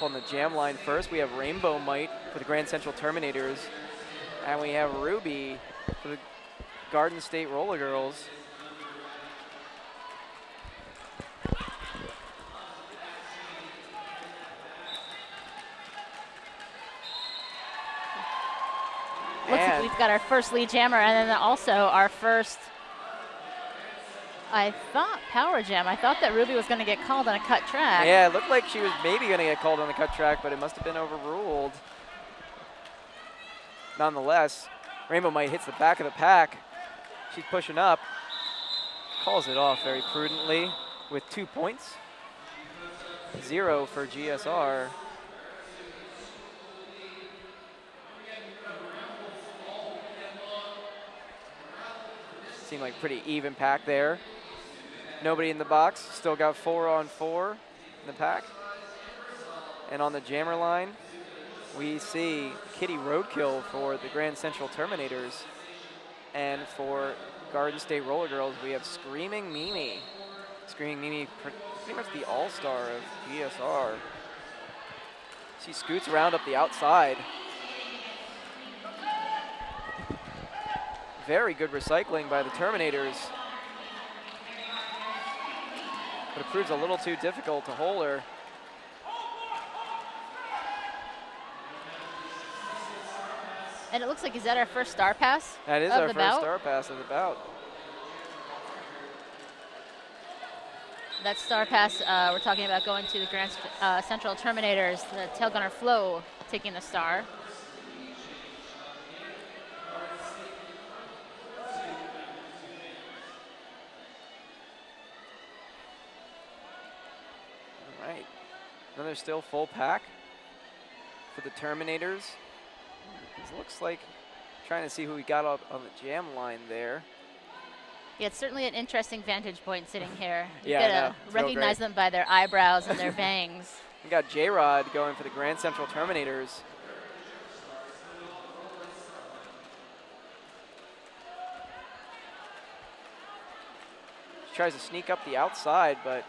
up on the jam line first. We have Rainbow Might for the Grand Central Terminators. And we have Ruby for the Garden State Roller Girls. Looks like we've got our first lead jammer and then also our first, I thought, power jam. I thought that Ruby was going to get called on a cut track. Yeah, it looked like she was maybe going to get called on the cut track, but it must have been overruled. Nonetheless, Rainbow Might hits the back of the pack. She's pushing up, calls it off very prudently with 2 points. 0 for GSR. Seemed like pretty even pack there. Nobody in the box, still got 4-on-4 in the pack. And on the jammer line, we see Kitty Roadkill for the Grand Central Terminators. And for Garden State Roller Girls, we have Screaming Mimi. Screaming Mimi, pretty much the all-star of GSR. She scoots around up the outside. Very good recycling by the Terminators. But it proves a little too difficult to hold her. And it looks like, is that our first star pass? That is our first star pass of the bout. That star pass, we're talking about going to the Grand Central Terminators, the tail gunner Flo taking the star. All right, another still full pack for the Terminators. It looks like trying to see who we got up on the jam line there. Yeah, it's certainly an interesting vantage point sitting here. You Yeah, gotta recognize them by their eyebrows and their bangs. We got J-Rod going for the Grand Central Terminators. She tries to sneak up the outside, but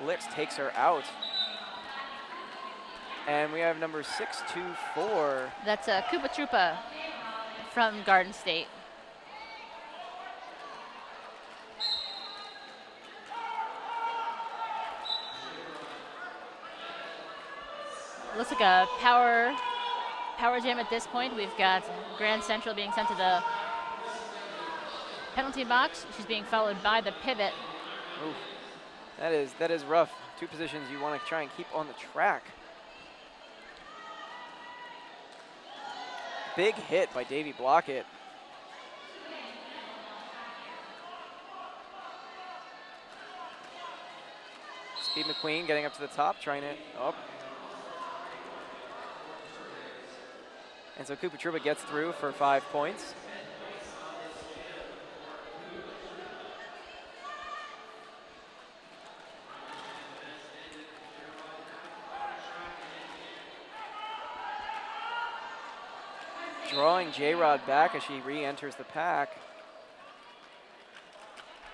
Lix takes her out. And we have number 624. That's a Koopa Troopa from Garden State. Looks like a power jam at this point. We've got Grand Central being sent to the penalty box. She's being followed by the pivot. Ooh, that is rough. 2 positions you want to try and keep on the track. Big hit by Davey Blockett. Speed McQueen getting up to the top, trying it up. And so Koopa Troopa gets through for 5 points. Drawing J-Rod back as she re-enters the pack.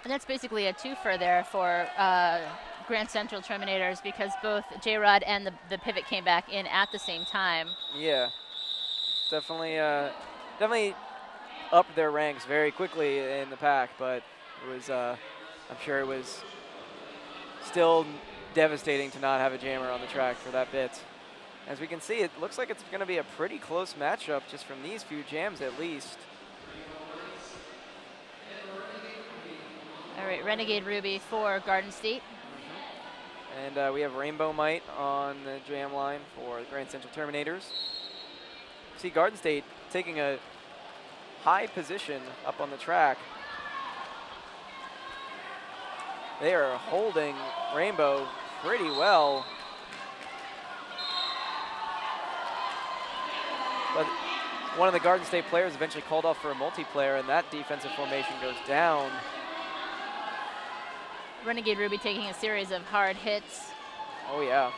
And that's basically a twofer there for Grand Central Terminators because both J-Rod and the pivot came back in at the same time. Yeah, definitely upped their ranks very quickly in the pack, but it was, I'm sure it was still devastating to not have a jammer on the track for that bit. As we can see, it looks like it's going to be a pretty close matchup just from these few jams at least. All right, Renegade Ruby for Garden State. And we have Rainbow Might on the jam line for the Grand Central Terminators. See Garden State taking a high position up on the track. They are holding Rainbow pretty well. But one of the Garden State players eventually called off for a multiplayer, and that defensive formation goes down. Renegade Ruby taking a series of hard hits. Oh, yeah.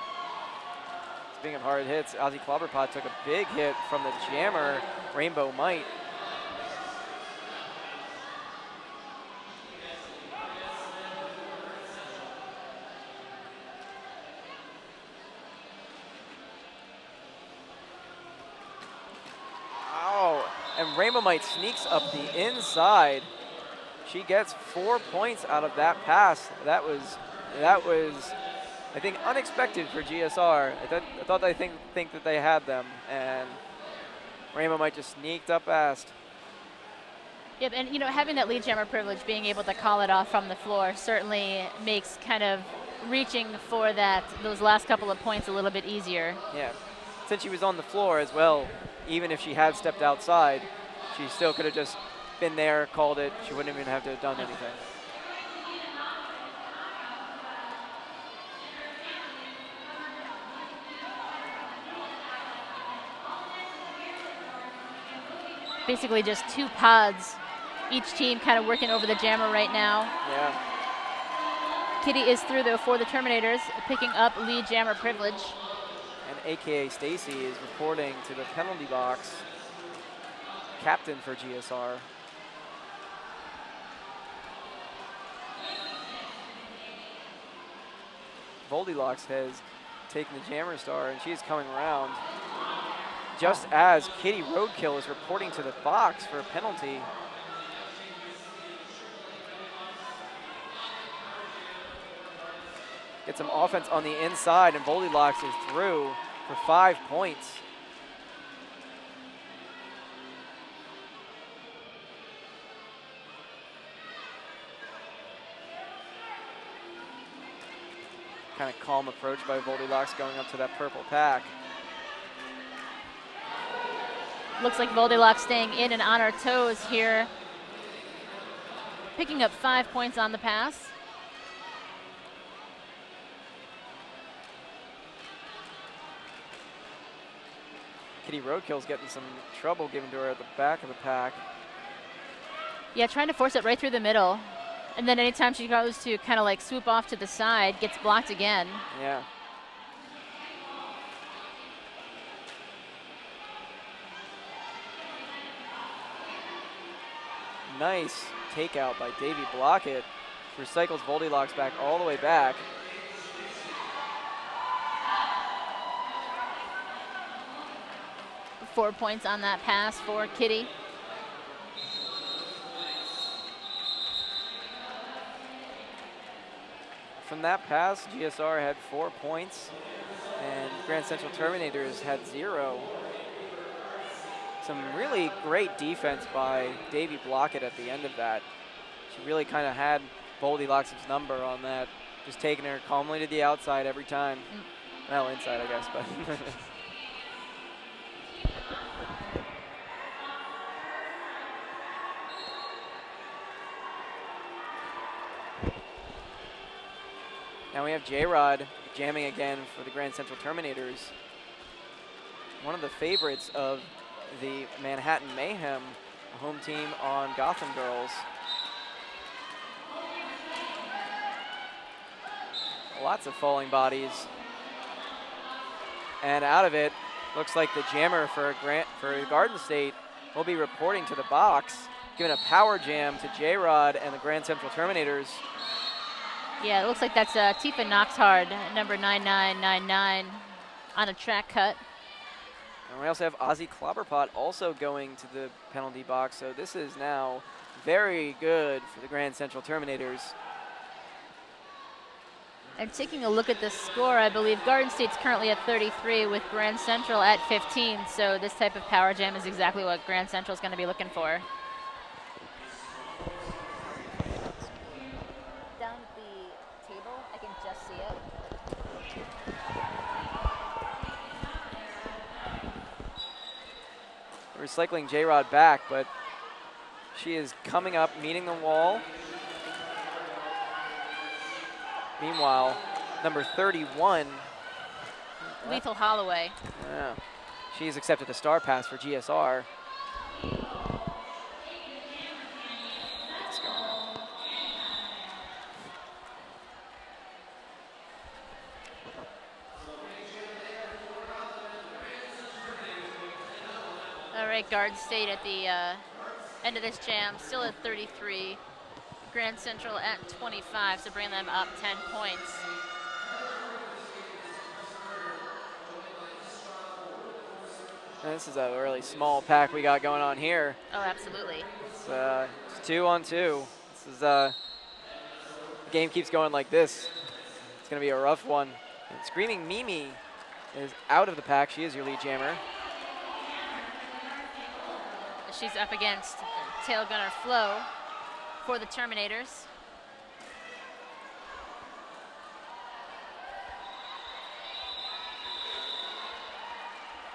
Speaking of hard hits, Ozzy Clobberpot took a big hit from the jammer, Rainbow Might. And Rainbow Mite sneaks up the inside. She gets 4 points out of that pass. That was, I think, unexpected for GSR. I thought they think that they had them, and Rainbow Mite just sneaked up past. Yep, and having that lead jammer privilege, being able to call it off from the floor certainly makes kind of reaching for those last couple of points a little bit easier. Yeah, since she was on the floor as well, even if she had stepped outside, she still could have just been there, called it. She wouldn't even have to have done anything. Basically just 2 pods, each team kind of working over the jammer right now. Yeah. Kitty is through though for the Terminators, picking up lead jammer privilege. And AKA Stacy is reporting to the penalty box, captain for GSR. Goldilocks has taken the jammer star, and she's coming around just as Kitty Roadkill is reporting to the box for a penalty. Get some offense on the inside, and Goldilocks is through for 5 points. Kind of calm approach by Goldilocks going up to that purple pack. Looks like Goldilocks staying in and on her toes here. Picking up 5 points on the pass. Kitty Roadkill's getting some trouble given to her at the back of the pack. Yeah, trying to force it right through the middle. And then anytime she goes to kind of like swoop off to the side, gets blocked again. Yeah. Nice takeout by Davy Blockett. Recycles Goldilocks back all the way back. Four points on that pass for Kitty. From that pass, GSR had 4 points, and Grand Central Terminators had 0. Some really great defense by Davy Blockett at the end of that. She really kind of had Goldilocks' number on that, just taking her calmly to the outside every time. Well, inside, I guess, but. Now we have J-Rod jamming again for the Grand Central Terminators. One of the favorites of the Manhattan Mayhem, a home team on Gotham Girls. Lots of falling bodies. And out of it, looks like the jammer for Garden State will be reporting to the box, giving a power jam to J-Rod and the Grand Central Terminators. Yeah, it looks like that's Tifa Knoxhard, number 9999, on a track cut. And we also have Ozzy Clobberpot also going to the penalty box, so this is now very good for the Grand Central Terminators. And taking a look at the score, I believe Garden State's currently at 33 with Grand Central at 15, so this type of power jam is exactly what Grand Central's going to be looking for. Down at the table, I can just see it. Recycling J-Rod back, but she is coming up, meeting the wall. Meanwhile, number 31. Lethal Holloway. Yeah, she's accepted a star pass for GSR. All right, Garden State at the end of this jam, still at 33. Grand Central at 25, so bring them up 10 points. And this is a really small pack we got going on here. Oh, absolutely. It's 2 on 2. This is the game keeps going like this. It's going to be a rough one. And Screaming Mimi is out of the pack. She is your lead jammer. She's up against Tail Gunner Flo for the Terminators.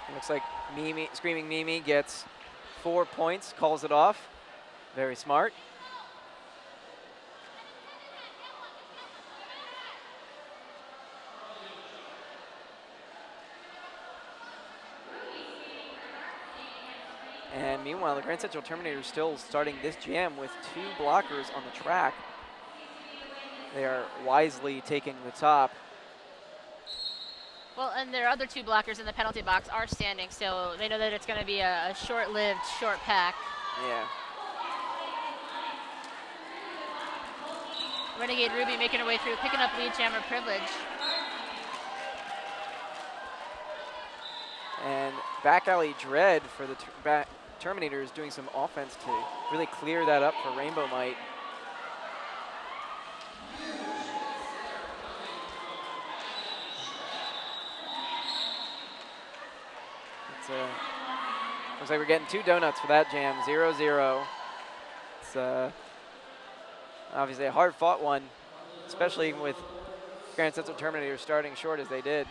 It looks like Screaming Mimi gets 4 points, calls it off. Very smart. And meanwhile, the Grand Central Terminators still starting this jam with 2 blockers on the track. They are wisely taking the top. Well, and their other 2 blockers in the penalty box are standing, so they know that it's going to be a short-lived, short pack. Yeah. Renegade Ruby making her way through, picking up lead jammer privilege. And back alley Dread for the Terminators doing some offense to really clear that up for Rainbow Might. Looks like we're getting 2 donuts for that jam, 0-0. It's obviously a hard-fought one, especially with Grand Central Terminators starting short as they did.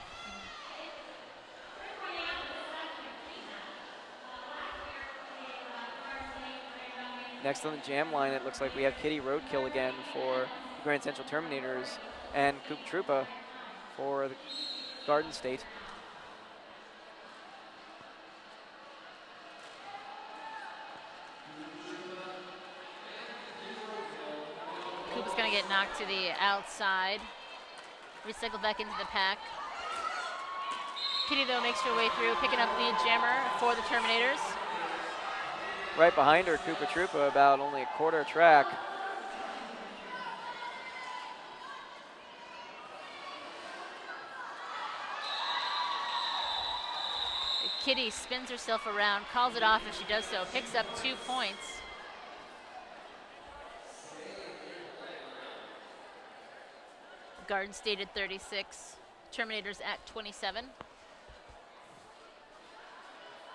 Next on the jam line, it looks like we have Kitty Roadkill again for Grand Central Terminators and Koopa Troopa for the Garden State. Koopa's going to get knocked to the outside. Recycle back into the pack. Kitty, though, makes her way through, picking up lead jammer for the Terminators. Right behind her, Koopa Troopa, about only a quarter track. Kitty spins herself around, calls it off as she does so, picks up 2 points. Garden State at 36, Terminators at 27.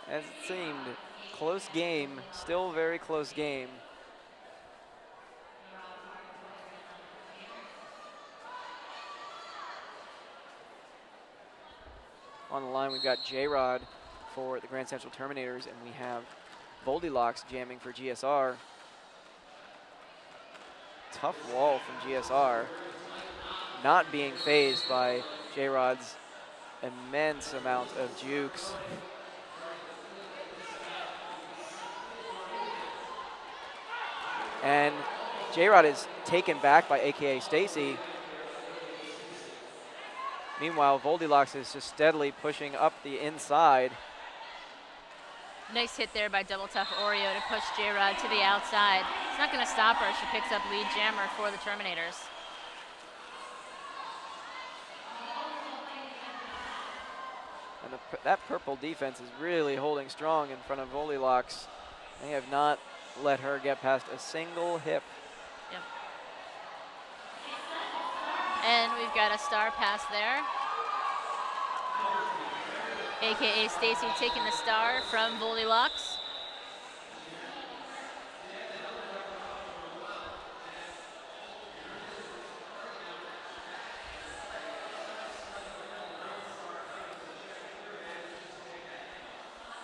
As it seemed, close game, still very close game. On the line, we've got J-Rod for the Grand Central Terminators, and we have Goldilocks jamming for GSR. Tough wall from GSR, not being phased by J-Rod's immense amount of jukes. And J-Rod is taken back by AKA Stacy. Meanwhile, Goldilocks is just steadily pushing up the inside. Nice hit there by Double Tough Oreo to push J-Rod to the outside. It's not going to stop her. She picks up lead jammer for the Terminators. And that purple defense is really holding strong in front of Goldilocks. They have not let her get past a single hip. Yep. And we've got a star pass there. AKA Stacy taking the star from Goldilocks.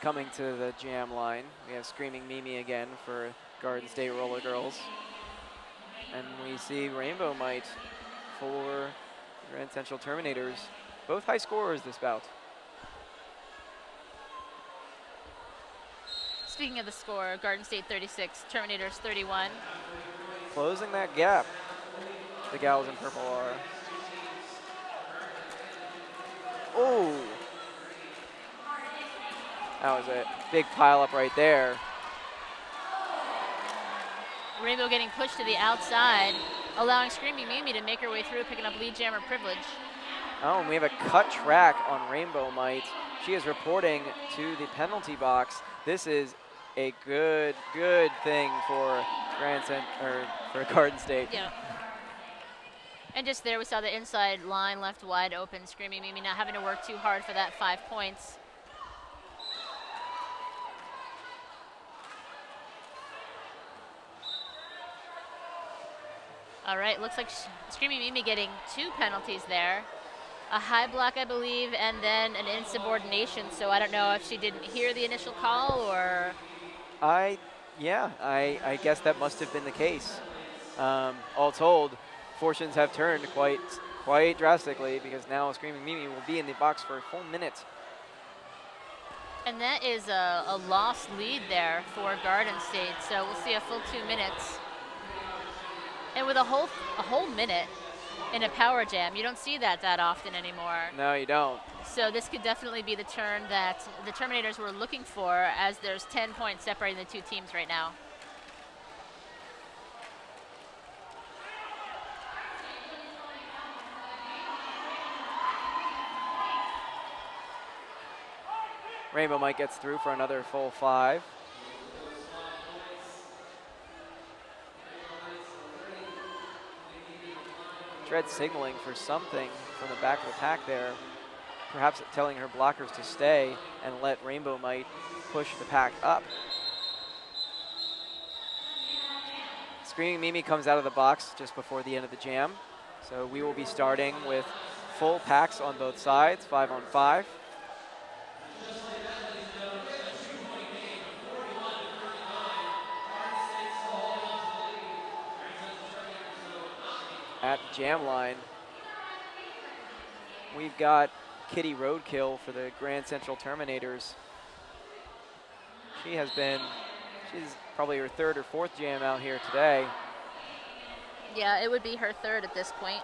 Coming to the jam line, we have Screaming Mimi again for Garden State Roller Girls. And we see Rainbow Might for Grand Central Terminators. Both high scorers this bout. Speaking of the score, Garden State 36, Terminators 31. Closing that gap, the gals in purple are. Oh! That was a big pile up right there. Rainbow getting pushed to the outside, allowing Screaming Mimi to make her way through, picking up lead jammer privilege. Oh, and we have a cut track on Rainbow Might. she is reporting to the penalty box. This is a good thing for for Garden State. Yeah. And just there, we saw the inside line left wide open, Screaming Mimi not having to work too hard for that 5 points. All right, looks like Screaming Mimi getting 2 penalties there. A high block, I believe, and then an insubordination. So I don't know if she didn't hear the initial call or. I guess that must have been the case. All told, fortunes have turned quite drastically because now Screaming Mimi will be in the box for a full minute. And that is a lost lead there for Garden State. So we'll see a full 2 minutes. And with a whole minute in a power jam, you don't see that often anymore. No, you don't. So this could definitely be the turn that the Terminators were looking for, as there's 10 points separating the 2 teams right now. Rainbow Mike gets through for another full 5. Dread signaling for something from the back of the pack there. Perhaps telling her blockers to stay and let Rainbow Mite push the pack up. Screaming Mimi comes out of the box just before the end of the jam. So we will be starting with full packs on both sides, 5 on 5. At the jam line, we've got Kitty Roadkill for the Grand Central Terminators. She's probably her 3rd or 4th jam out here today. Yeah, it would be her 3rd at this point.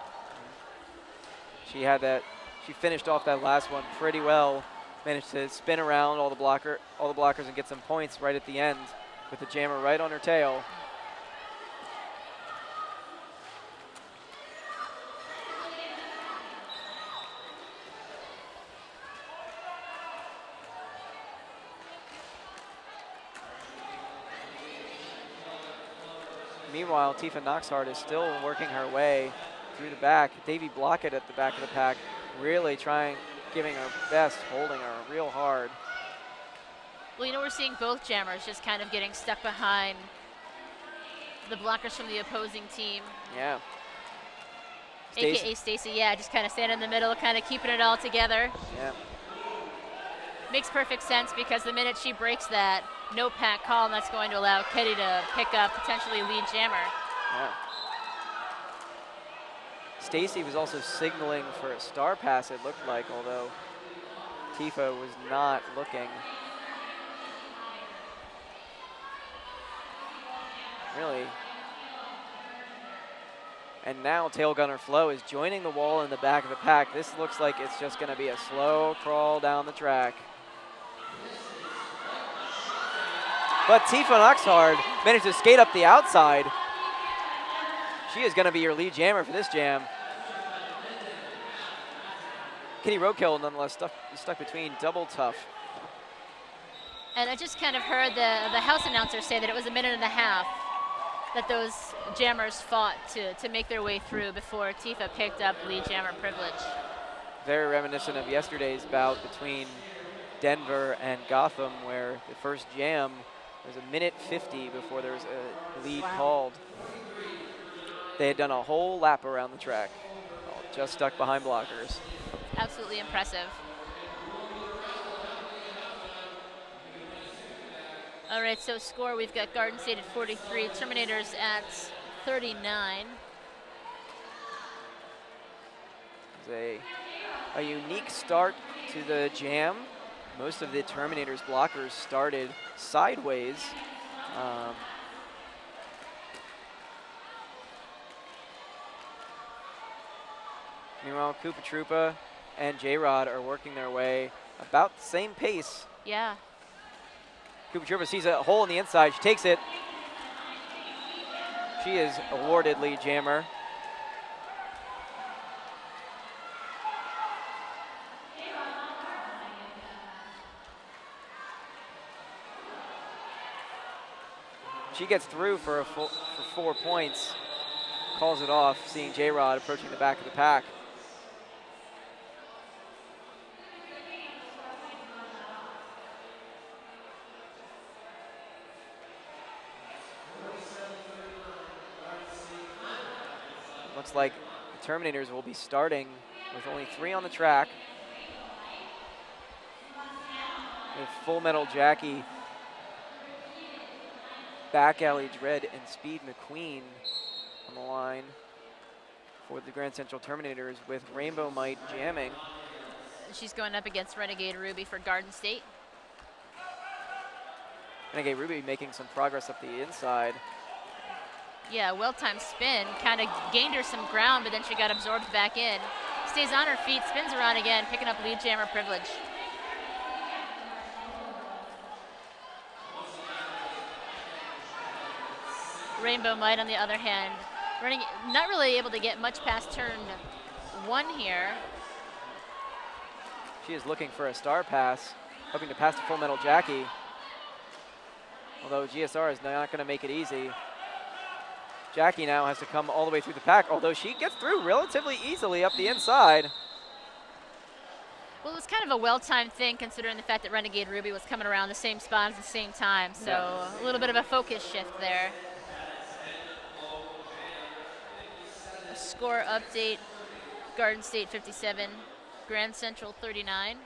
She finished off that last one pretty well. Managed to spin around all the blockers and get some points right at the end with the jammer right on her tail. Meanwhile, Tifa Knoxhart is still working her way through the back. Davey Blockett at the back of the pack, really giving her best, holding her real hard. Well, we're seeing both jammers just kind of getting stuck behind the blockers from the opposing team. Yeah. AKA Stacy, yeah, just kind of standing in the middle, kind of keeping it all together. Yeah. Makes perfect sense because the minute she breaks that, no pack call, and that's going to allow Kitty to pick up potentially lead jammer. Yeah. Stacy was also signaling for a star pass, it looked like, although Tifa was not looking. Really. And now Tail Gunner Flo is joining the wall in the back of the pack. This looks like it's just going to be a slow crawl down the track. But Tifa Knoxhart managed to skate up the outside. She is going to be your lead jammer for this jam. Kitty Roadkill, nonetheless, stuck between double tough. And I just kind of heard the house announcer say that it was a minute and a half that those jammers fought to make their way through before Tifa picked up lead jammer privilege. Very reminiscent of yesterday's bout between Denver and Gotham, where the first jam was a minute 50 before there was a lead called. They had done a whole lap around the track, just stuck behind blockers. Absolutely impressive. All right, so score, we've got Garden State at 43, Terminators at 39. It's a unique start to the jam. Most of the Terminators blockers started sideways. Meanwhile, Koopa Troopa and J-Rod are working their way about the same pace. Yeah. Koopa Troopa sees a hole in the inside. She takes it. She is awarded lead jammer. She gets through for 4 points, calls it off, seeing J-Rod approaching the back of the pack. Looks like the Terminators will be starting with only 3 on the track. With Full Metal Jackie, Back Alley Dread, and Speed McQueen on the line for the Grand Central Terminators, with Rainbow Might jamming. She's going up against Renegade Ruby for Garden State. Renegade Ruby making some progress up the inside. Yeah, well-timed spin, kind of gained her some ground, but then she got absorbed back in. Stays on her feet, spins around again, picking up lead jammer privilege. Rainbow Might, on the other hand, not really able to get much past turn 1 here. She is looking for a star pass, hoping to pass to Full Metal Jackie. Although GSR is not going to make it easy. Jackie now has to come all the way through the pack, although she gets through relatively easily up the inside. Well, it was kind of a well-timed thing, considering the fact that Renegade Ruby was coming around the same spot at the same time, so yeah, a little bit of a focus shift there. A score update, Garden State 57, Grand Central 39.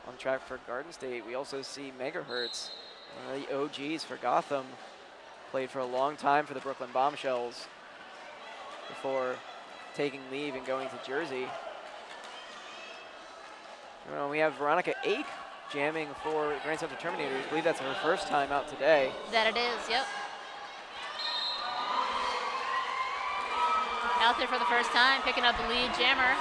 On track for Garden State, we also see Megahertz, one of the OGs for Gotham. Played for a long time for the Brooklyn Bombshells before taking leave and going to Jersey. We have Veronica Ake jamming for Grand Central Terminators. I believe that's her first time out today. That it is, yep. Out there for the first time, picking up the lead jammer.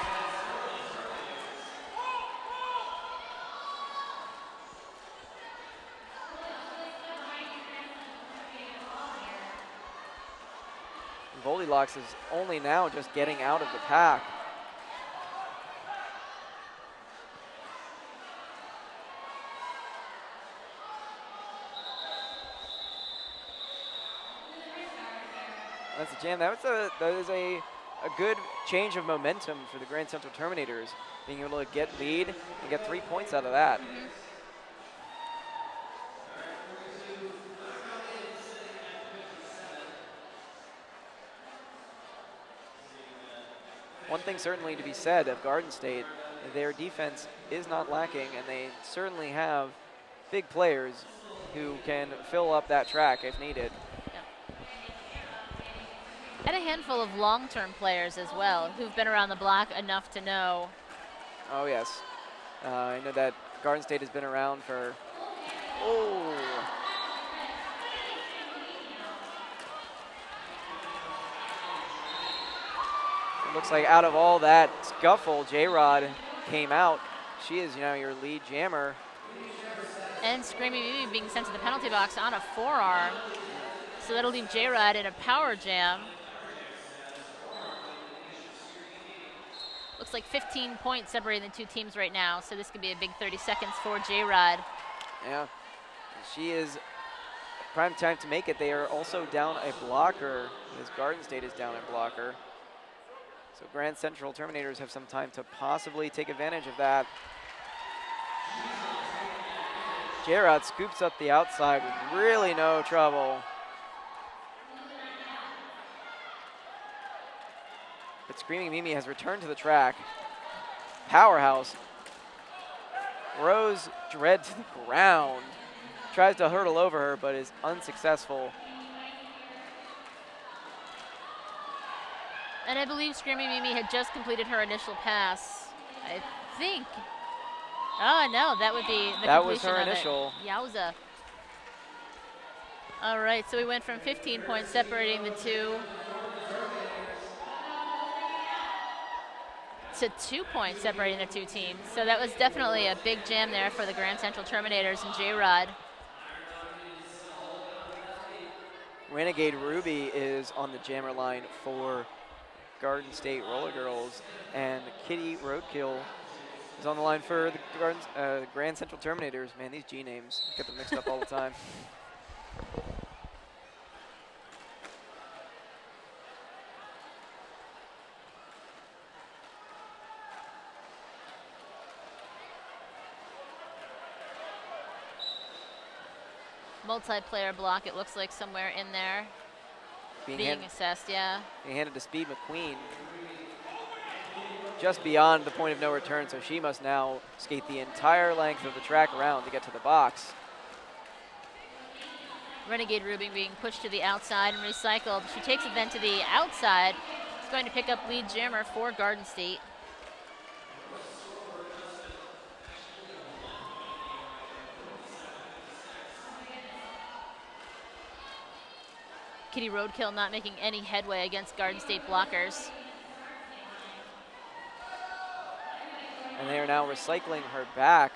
Goldilocks is only now just getting out of the pack. That's a jam. That is a good change of momentum for the Grand Central Terminators, being able to get lead and get 3 points out of that. Mm-hmm. One thing certainly to be said of Garden State, their defense is not lacking, and they certainly have big players who can fill up that track if needed. Yeah. And a handful of long-term players as well, who've been around the block enough to know. Oh, yes. I know that Garden State has been around for, oh. Looks like out of all that scuffle, J-Rod came out. She is now your lead jammer. And Screaming Mimi being sent to the penalty box on a forearm. So that'll leave J-Rod in a power jam. Looks like 15 points separating the two teams right now, so this could be a big 30 seconds for J-Rod. Yeah, she is prime time to make it. They are also down a blocker, as Garden State is down a blocker. So Grand Central Terminators have some time to possibly take advantage of that. J-Rod scoops up the outside with really no trouble. But Screaming Mimi has returned to the track. Powerhouse. Rose Dread to the ground. Tries to hurdle over her, but is unsuccessful. And I believe Screaming Mimi had just completed her initial pass. I think. Oh, no, that would be the that was completion her of initial. It. Yowza. All right, so we went from 15 points separating the two to 2 points separating the two teams. So that was definitely a big jam there for the Grand Central Terminators and J-Rod. Renegade Ruby is on the jammer line for Garden State Roller Girls, and Kitty Roadkill is on the line for the Grand Central Terminators. Man, these G names, get them mixed up all the time. Multiplayer block, it looks like somewhere in there. Being assessed, yeah. Being handed to Speed McQueen. Just beyond the point of no return, so she must now skate the entire length of the track around to get to the box. Renegade Ruby being pushed to the outside and recycled. She takes it then to the outside. She's going to pick up lead jammer for Garden State. Kitty Roadkill not making any headway against Garden State blockers. And they are now recycling her back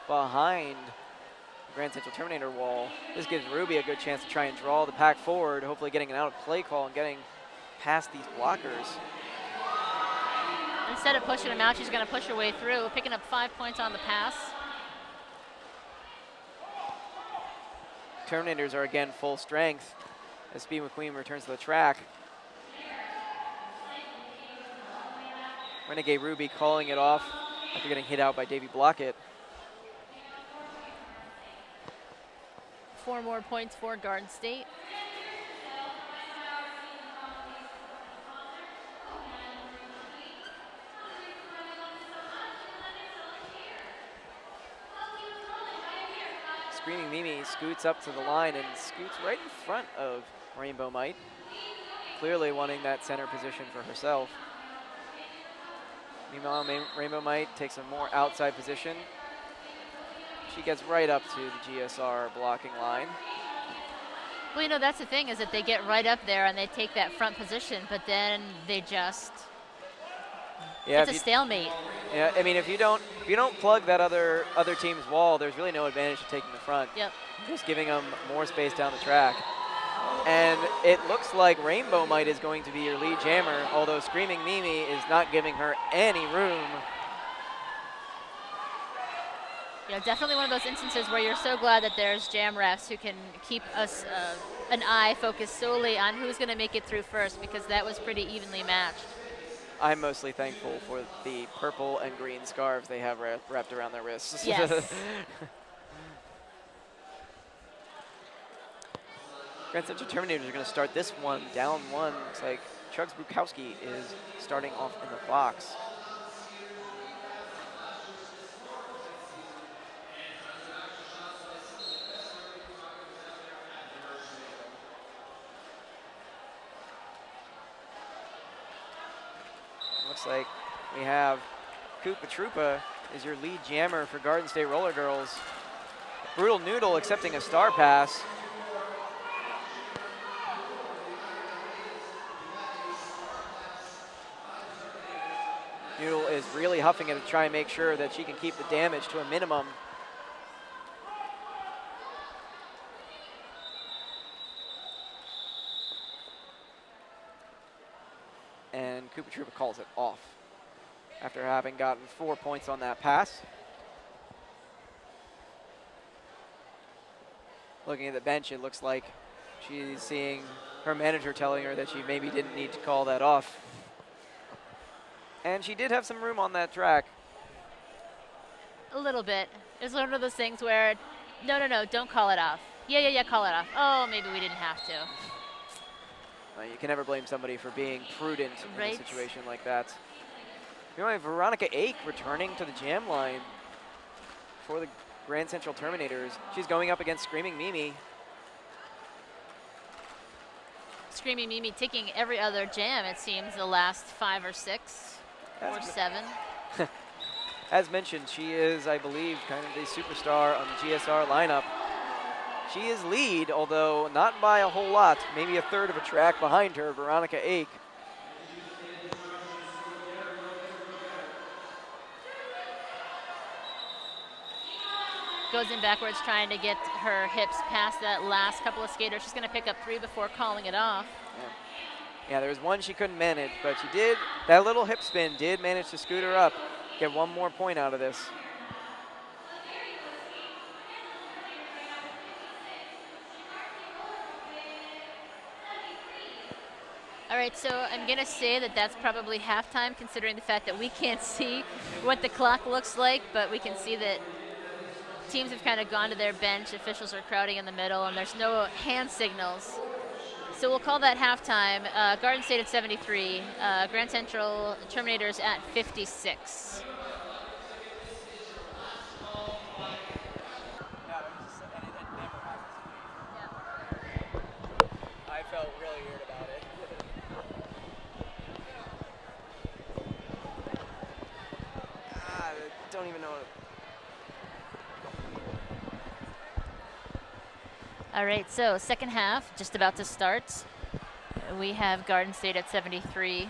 behind the Grand Central Terminator wall. This gives Ruby a good chance to try and draw the pack forward, hopefully getting an out of play call and getting past these blockers. Instead of pushing them out, she's going to push her way through, picking up 5 points on the pass. Terminators are again full strength as Speed McQueen returns to the track. Renegade Ruby calling it off after getting hit out by Davy Blockett. 4 more points for Garden State. Screaming Mimi scoots up to the line and scoots right in front of Rainbow Might, clearly wanting that center position for herself. Meanwhile, Rainbow Might takes a more outside position. She gets right up to the GSR blocking line. Well, you know, that's the thing, is that they get right up there and they take that front position, but then they just, it's a stalemate. Yeah, I mean, if you don't plug that other team's wall, there's really no advantage to taking the front. Yep. Just giving them more space down the track. And it looks like Rainbow Might is going to be your lead jammer, although Screaming Mimi is not giving her any room. Yeah, definitely one of those instances where you're so glad that there's jam refs who can keep us an eye focused solely on who's going to make it through first, because that was pretty evenly matched. I'm mostly thankful for the purple and green scarves they have wrapped around their wrists. Yes. Grand Central Terminators are going to start this one down 1. Looks like Chugs Bukowski is starting off in the box. Looks like we have Koopa Troopa is your lead jammer for Garden State Roller Girls. Brutal Noodle accepting a star pass. Noodle is really huffing it to try and make sure that she can keep the damage to a minimum. And Koopa Troopa calls it off after having gotten 4 points on that pass. Looking at the bench, it looks like she's seeing her manager telling her that she maybe didn't need to call that off. And she did have some room on that track. A little bit. It's one of those things where, no, don't call it off. Yeah, call it off. Oh, maybe we didn't have to. You can never blame somebody for being prudent Right. in a situation like that. Meanwhile, Veronica Ake returning to the jam line for the Grand Central Terminators. She's going up against Screaming Mimi. Screaming Mimi taking every other jam, it seems, the last 5 or 6 or 7. As mentioned, she is, I believe, kind of the superstar on the GSR lineup. She is lead, although not by a whole lot, maybe a third of a track behind her, Veronica Ake. Goes in backwards trying to get her hips past that last couple of skaters. She's going to pick up 3 before calling it off. Yeah. Yeah, there was one she couldn't manage, but she did, that little hip spin did manage to scoot her up, get one more point out of this. All right, so I'm going to say that that's probably halftime, considering the fact that we can't see what the clock looks like, but we can see that teams have kind of gone to their bench, officials are crowding in the middle, and there's no hand signals. So we'll call that halftime. Garden State at 73, Grand Central Terminators at 56. I felt really weird about it. I don't even know. All right, so second half just about to start. We have Garden State at 73,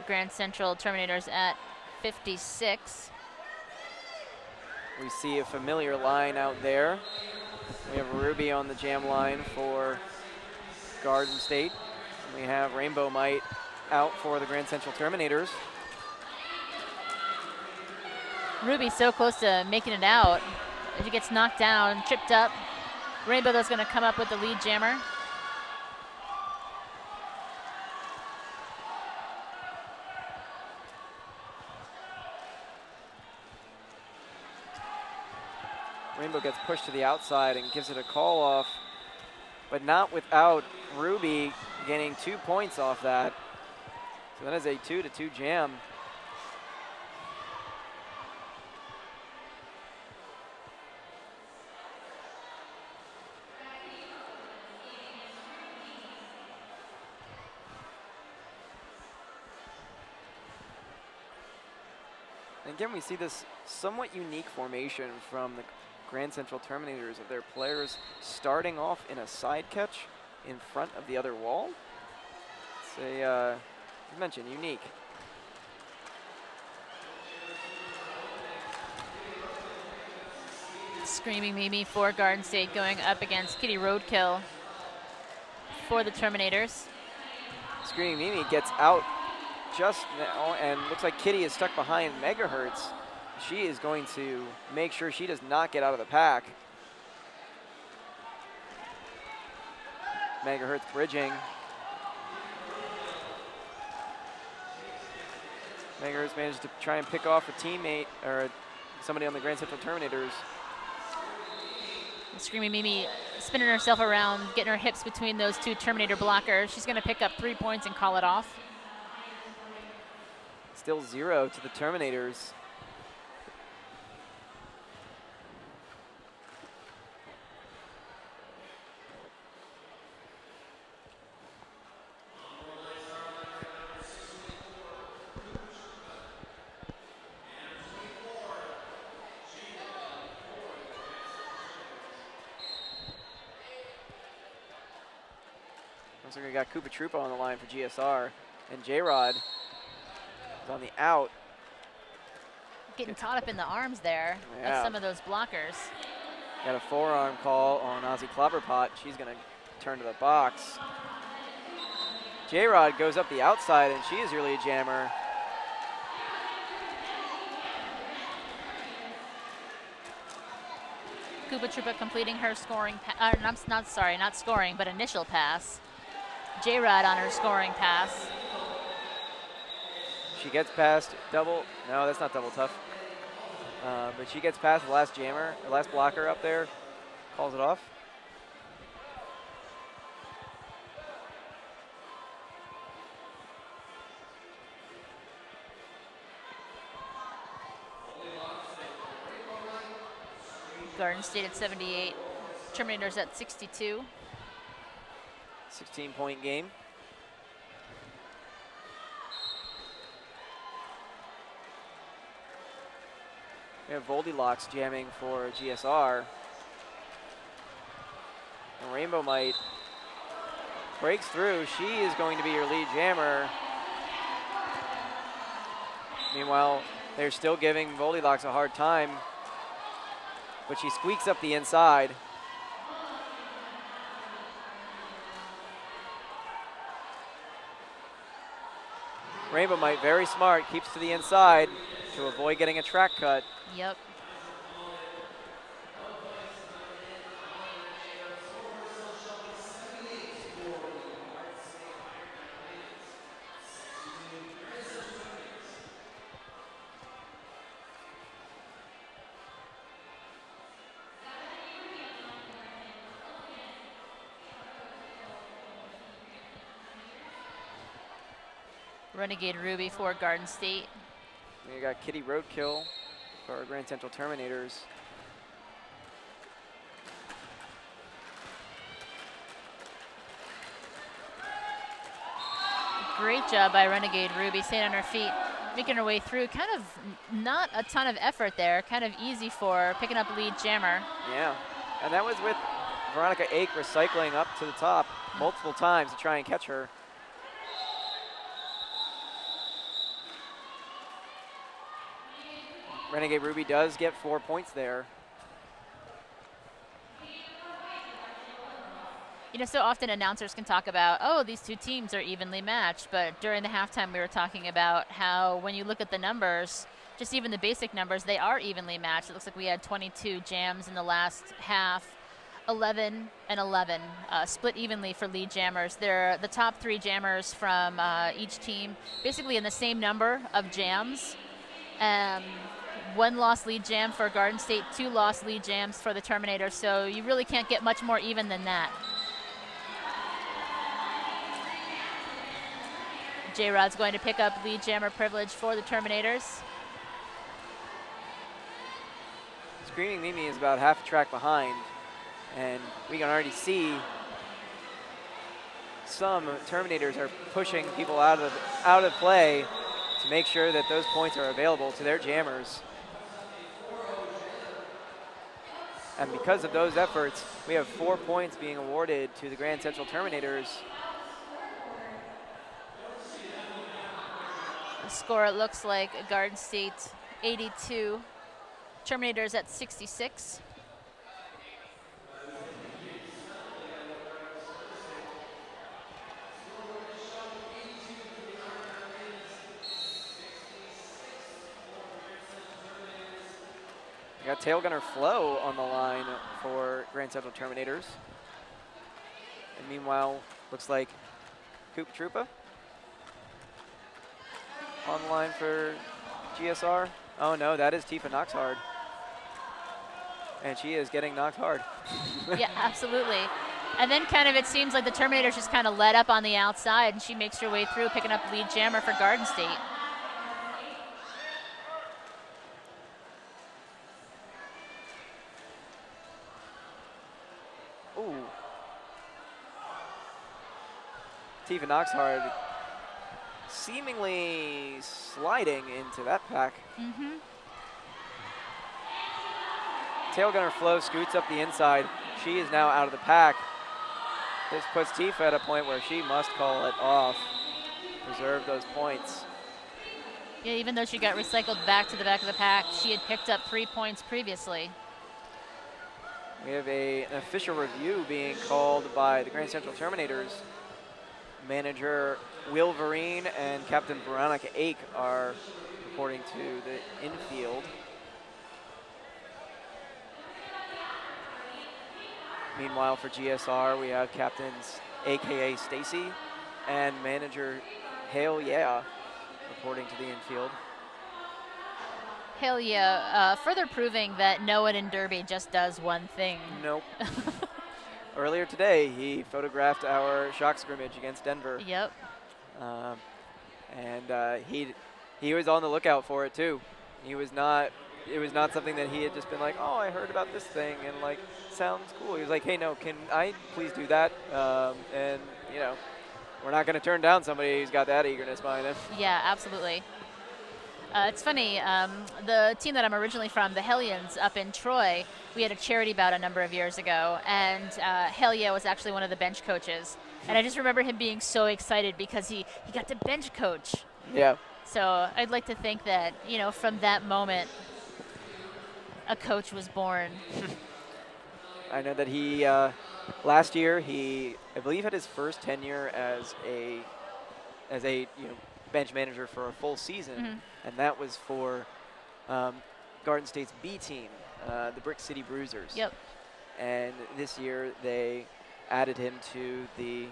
Grand Central Terminators at 56. We see a familiar line out there. We have Ruby on the jam line for Garden State. And we have Rainbow Might out for the Grand Central Terminators. Ruby so close to making it out. If he gets knocked down, tripped up, Rainbow though is going to come up with the lead jammer. Rainbow gets pushed to the outside and gives it a call off, but not without Ruby getting 2 points off that. So that is a 2-2 jam. And again, we see this somewhat unique formation from the Grand Central Terminators of their players starting off in a side catch in front of the other wall. It's a, as mentioned, unique. Screaming Mimi for Garden State going up against Kitty Roadkill for the Terminators. Screaming Mimi gets out just now, and looks like Kitty is stuck behind Megahertz. She is going to make sure she does not get out of the pack. Megahertz bridging. Megahertz managed to try and pick off a teammate or somebody on the Grand Central Terminators. Screaming Mimi spinning herself around, getting her hips between those two Terminator blockers. She's going to pick up 3 points and call it off. Still 0 to the Terminators. Looks like we got Koopa Troopa on the line for GSR, and J-Rod is on the out. Getting caught up in the arms there Yeah. of some of those blockers. Got a forearm call on Ozzy Clobberpot. She's going to turn to the box. J-Rod goes up the outside, and she is really a jammer. Koopa Troopa completing her scoring, not scoring, but initial pass. J-Rod on her scoring pass. She gets past double. No, that's not double tough. But she gets past the last jammer, the last blocker up there, calls it off. Garden State at 78, Terminators at 62. 16-point game. We have Goldilocks jamming for GSR. And Rainbow Might breaks through. She is going to be your lead jammer. Meanwhile, they're still giving Goldilocks a hard time, but she squeaks up the inside. Rainbow Mite, very smart, keeps to the inside to avoid getting a track cut. Yep. Renegade Ruby for Garden State. We got Kitty Roadkill for our Grand Central Terminators. Great job by Renegade Ruby, staying on her feet, making her way through. Kind of not a ton of effort there, kind of easy for her, picking up lead jammer. Yeah, and that was with Veronica Ake recycling up to the top multiple times to try and catch her. Renegade Ruby does get 4 points there. You know, so often announcers can talk about, oh, these two teams are evenly matched, but during the halftime we were talking about how when you look at the numbers, just even the basic numbers, they are evenly matched. It looks like we had 22 jams in the last half, 11 and 11, split evenly for lead jammers. They're the top 3 jammers from each team, basically in the same number of jams. 1 lost lead jam for Garden State, 2 lost lead jams for the Terminators, so you really can't get much more even than that. J-Rod's going to pick up lead jammer privilege for the Terminators. Screaming Mimi is about half a track behind, and we can already see some Terminators are pushing people out of play to make sure that those points are available to their jammers. And because of those efforts, we have 4 points being awarded to the Grand Central Terminators. The score, it looks like Garden State 82, Terminators at 66. We got Tail Gunner Flo on the line for Grand Central Terminators. And meanwhile, looks like Coop Troopa on the line for GSR. Oh no, that is Tifa Knoxhard. And she is getting knocked hard. Yeah, absolutely. And then kind of it seems like the Terminators just kind of let up on the outside, and she makes her way through, picking up lead jammer for Garden State. Ooh. Tifa Knoxhard seemingly sliding into that pack. Mm-hmm. Tail Gunner Flo scoots up the inside. She is now out of the pack. This puts Tifa at a point where she must call it off, preserve those points. Yeah, even though she got recycled back to the back of the pack, she had picked up 3 points previously. We have an official review being called by the Grand Central Terminators. Manager Wilverine and Captain Veronica Ake are reporting to the infield. Meanwhile, for GSR, we have Captains AKA Stacy and Manager Hale Yeah reporting to the infield. Hell yeah, further proving that no one in Derby just does one thing. Nope. Earlier today, he photographed our shock scrimmage against Denver. Yep. And he was on the lookout for it too. It was not something that he had just been like, oh, I heard about this thing and like, sounds cool. He was like, hey, no, can I please do that? And you know, we're not going to turn down somebody who's got that eagerness behind him. Yeah, absolutely. It's funny, the team that I'm originally from, the Hellions up in Troy, we had a charity bout a number of years ago, and Hell Yeah was actually one of the bench coaches. And I just remember him being so excited because he got to bench coach. Yeah. So I'd like to think that, you know, from that moment, a coach was born. I know that he, last year, I believe had his first tenure as a bench manager for a full season, Mhm. and that was for Garden State's B team, the Brick City Bruisers. Yep. And this year they added him to the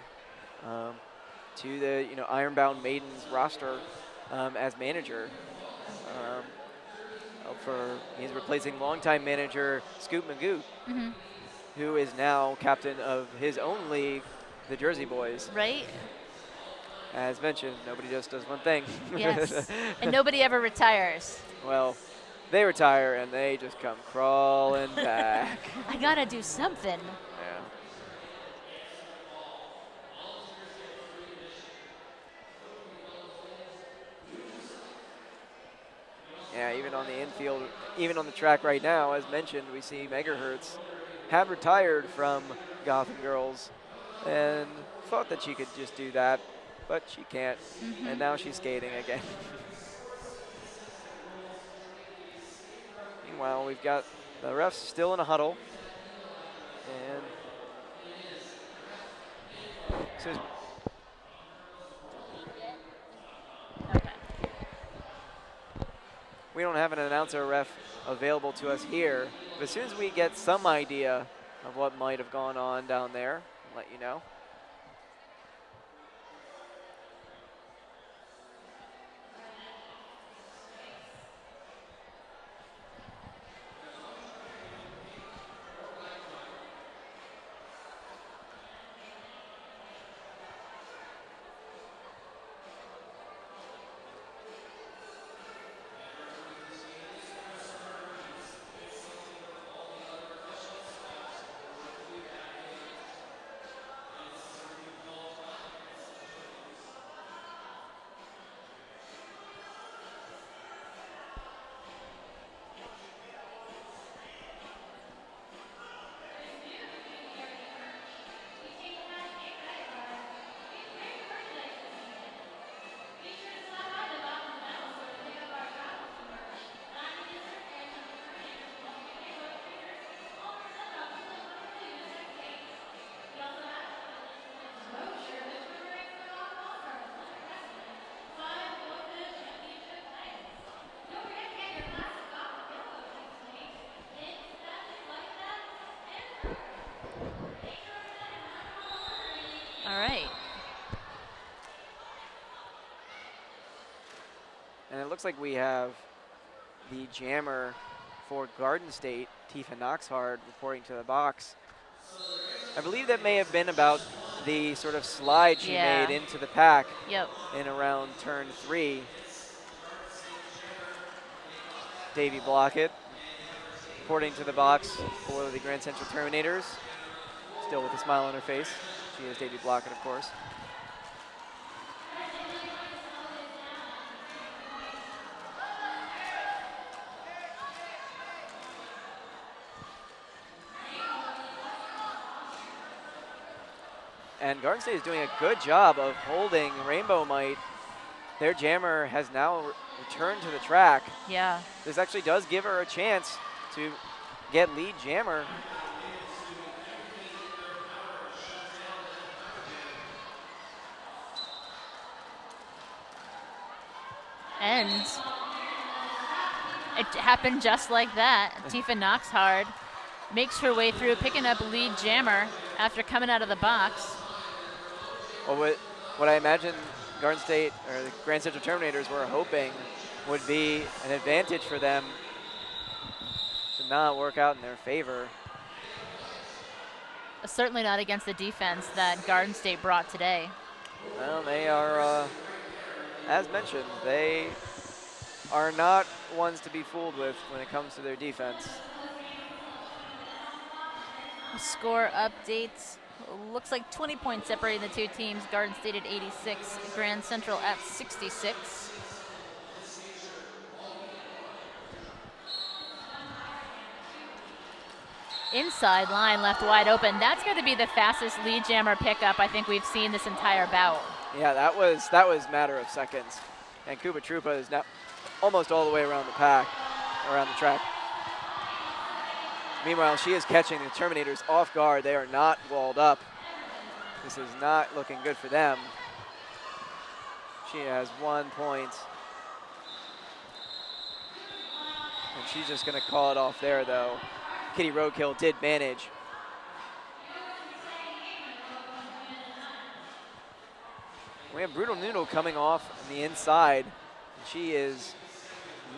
Ironbound Maidens roster as manager. Um, he's replacing longtime manager Scoop Magoo, Mhm. who is now captain of his own league, the Jersey Boys. Right? As mentioned, nobody just does one thing. Yes. And nobody ever retires. Well, they retire and they just come crawling back. I gotta do something. Yeah. Yeah, even on the infield, even on the track right now, as mentioned, we see Megahertz have retired from Gotham Girls and thought that she could just do that, but she can't. And now she's skating again. Meanwhile, we've got the refs still in a huddle. And so Okay. we don't have an announcer ref available to us here, but as soon as we get some idea of what might have gone on down there, I'll let you know. All right. And it looks like we have the jammer for Garden State, Tifa Knoxhard, reporting to the box. I believe that may have been about the sort of slide she Yeah. made into the pack Yep. in around turn 3. Davey Blockett reporting to the box for the Grand Central Terminators, still with a smile on her face. She is Davey Blockett, of course. And Garden State is doing a good job of holding Rainbow Might. Their jammer has now returned to the track. Yeah. This actually does give her a chance to get lead jammer. And it happened just like that. Tifa Knoxhard makes her way through, picking up lead jammer after coming out of the box. Well, what I imagine Garden State or the Grand Central Terminators were hoping would be an advantage for them to not work out in their favor. Certainly not against the defense that Garden State brought today. Well, they are, as mentioned, they are not ones to be fooled with when it comes to their defense. Score updates. Looks like 20 points separating the two teams. Garden State at 86, Grand Central at 66. Inside line left wide open. That's going to be the fastest lead jammer pickup I think we've seen this entire bout. Yeah, that was a matter of seconds. And Kuba Trupa is now almost all the way around the pack, around the track. Meanwhile, she is catching the Terminators off guard. They are not walled up. This is not looking good for them. She has 1 point. And she's just going to call it off there, though. Kitty Roadkill did manage. We have Brutal Noodle coming off on the inside. She is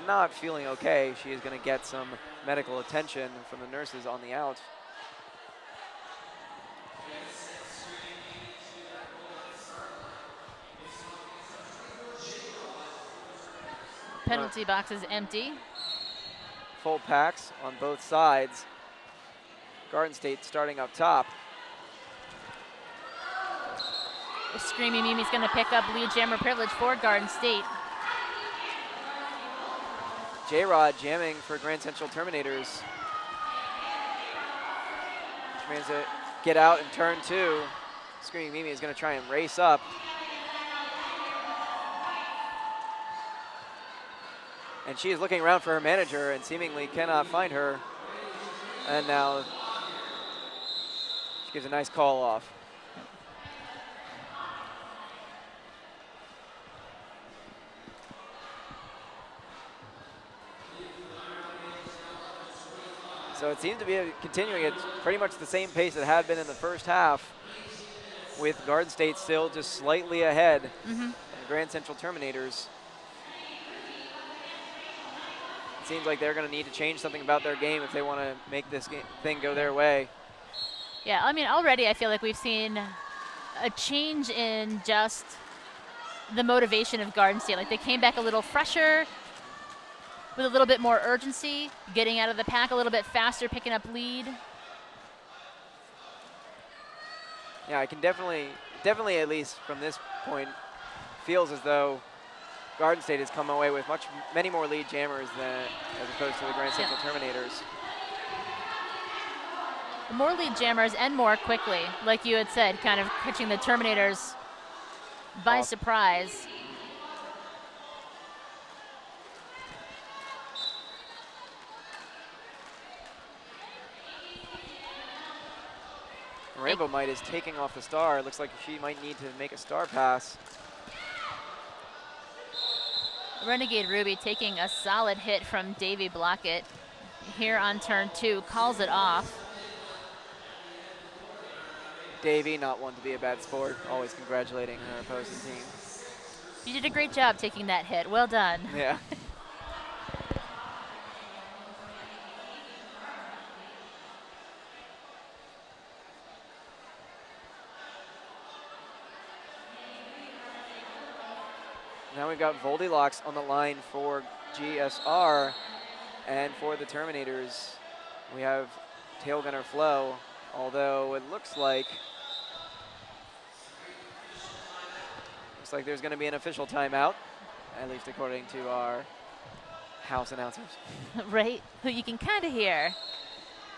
not feeling okay. She is going to get some medical attention from the nurses on the out. Penalty box is empty. Full packs on both sides. Garden State starting up top. Screaming Mimi's going to pick up lead jammer privilege for Garden State. J-Rod jamming for Grand Central Terminators. Trying to get out in turn 2. Screaming Mimi is going to try and race up. And she is looking around for her manager and seemingly cannot find her. And now she gives a nice call off. So it seems to be continuing at pretty much the same pace it had been in the first half, with Garden State still just slightly ahead of the Grand Central Terminators. It seems like they're going to need to change something about their game if they want to make this thing go their way. Yeah, I mean, already I feel like we've seen a change in just the motivation of Garden State. Like they came back a little fresher, with a little bit more urgency, getting out of the pack a little bit faster, picking up lead. Yeah, I can definitely at least from this point, feels as though Garden State has come away with many more lead jammers than as opposed to the Grand Central Terminators. More lead jammers and more quickly, like you had said, kind of catching the Terminators by surprise. Rainbow Might is taking off the star. It looks like she might need to make a star pass. Renegade Ruby taking a solid hit from Davy Blockett here on turn 2, calls it off. Davy, not one to be a bad sport, always congratulating her opposing team. You did a great job taking that hit. Well done. Yeah. Now we've got Voldilocks on the line for GSR, and for the Terminators, we have Tail Gunner Flo, although it looks like there's going to be an official timeout, at least according to our house announcers. Right, who you can kind of hear.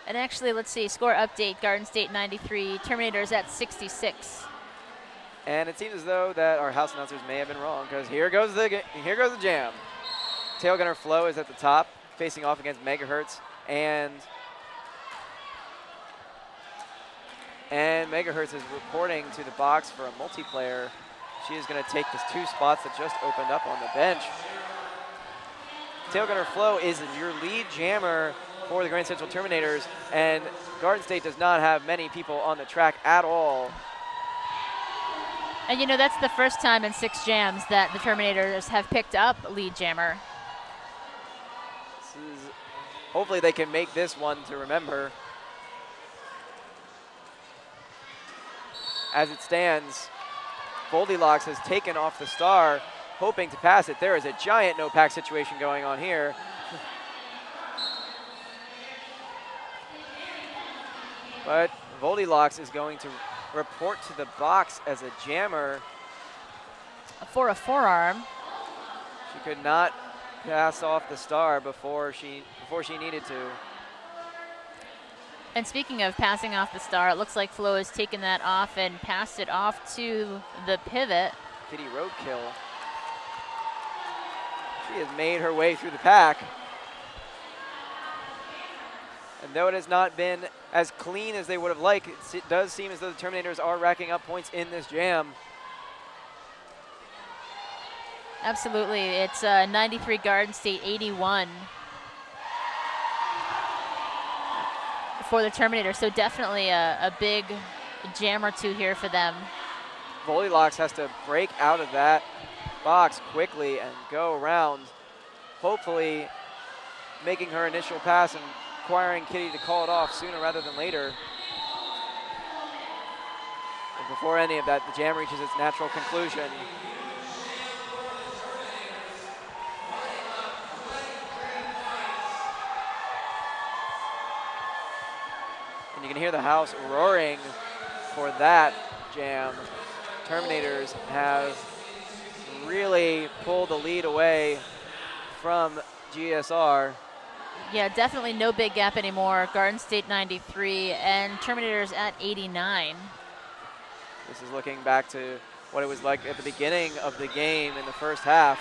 And actually, let's see, score update, Garden State 93, Terminators at 66. And it seems as though that our house announcers may have been wrong, because here goes the jam. Tail Gunner Flo is at the top, facing off against Megahertz, and Megahertz is reporting to the box for a multiplayer. She is going to take the 2 spots that just opened up on the bench. Tail Gunner Flo is your lead jammer for the Grand Central Terminators, and Garden State does not have many people on the track at all. And you know, that's the first time in 6 jams that the Terminators have picked up lead jammer. Hopefully they can make this one to remember. As it stands, Goldilocks has taken off the star, hoping to pass it. There is a giant no-pack situation going on here. But Goldilocks is going to report to the box as a jammer. For a forearm. She could not pass off the star before she needed to. And speaking of passing off the star, it looks like Flo has taken that off and passed it off to the pivot. Kitty Roadkill. She has made her way through the pack. And though it has not been as clean as they would have liked, it does seem as though the Terminators are racking up points in this jam. Absolutely. It's 93 Garden State, 81 for the Terminators. So definitely a big jam or two here for them. Volleylocks has to break out of that box quickly and go around, hopefully making her initial pass and requiring Kitty to call it off sooner rather than later. But before any of that, the jam reaches its natural conclusion. And you can hear the house roaring for that jam. Terminators have really pulled the lead away from GSR. Yeah, definitely no big gap anymore. Garden State 93 and Terminators at 89. This is looking back to what it was like at the beginning of the game in the first half.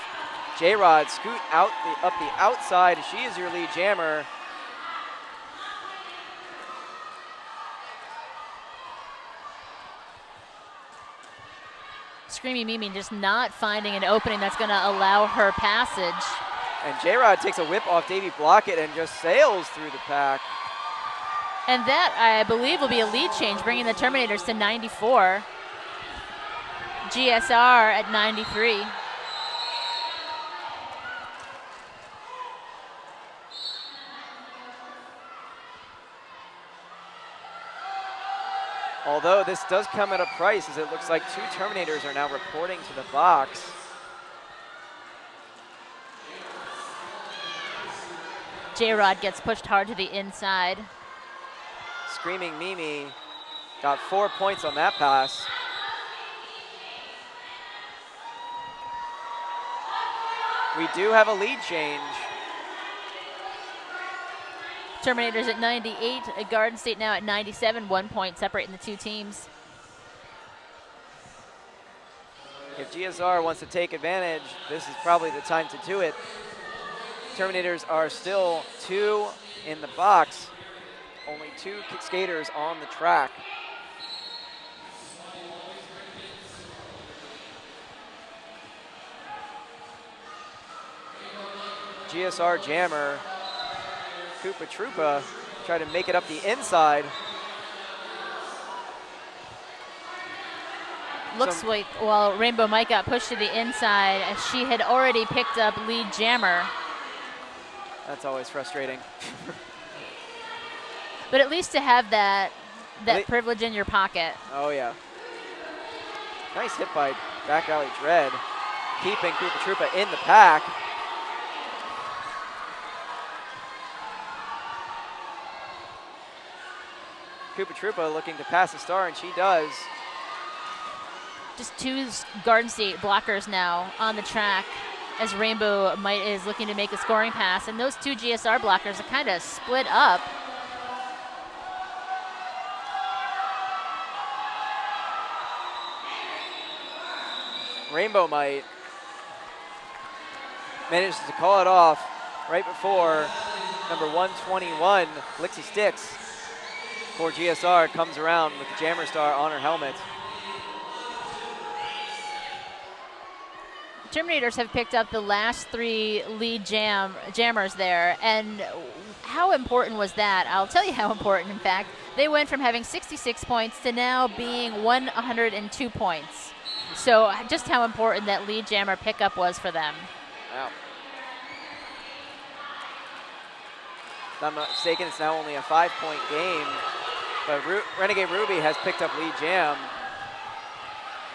J-Rod scoot out up the outside. She is your lead jammer. Screamy Mimi just not finding an opening that's going to allow her passage. And J-Rod takes a whip off Davy Blockett and just sails through the pack. And that, I believe, will be a lead change, bringing the Terminators to 94. GSR at 93. Although this does come at a price, as it looks like 2 Terminators are now reporting to the box. J-Rod gets pushed hard to the inside. Screaming Mimi got 4 points on that pass. We do have a lead change. Terminators at 98, Garden State now at 97, 1 point separating the two teams. If GSR wants to take advantage, this is probably the time to do it. Terminators are still 2 in the box. Only 2 skaters on the track. GSR jammer, Koopa Troopa, try to make it up the inside. Looks like, well, Rainbow Mike got pushed to the inside, as she had already picked up lead jammer. That's always frustrating. But at least to have that privilege in your pocket. Oh, yeah. Nice hit by back alley Dread, keeping Koopa Troopa in the pack. Koopa Troopa looking to pass the star, and she does. Just 2 Garden State blockers now on the track, as Rainbow Might is looking to make a scoring pass, and those 2 GSR blockers are kind of split up. Rainbow Might manages to call it off right before number 121, Lixie Sticks, for GSR, comes around with the Jammer Star on her helmet. Terminators have picked up the last 3 lead jammers there, and how important was that? I'll tell you how important, in fact. They went from having 66 points to now being 102 points. So just how important that lead jammer pickup was for them. Wow. If I'm not mistaken, it's now only a 5-point game, but Renegade Ruby has picked up lead jam.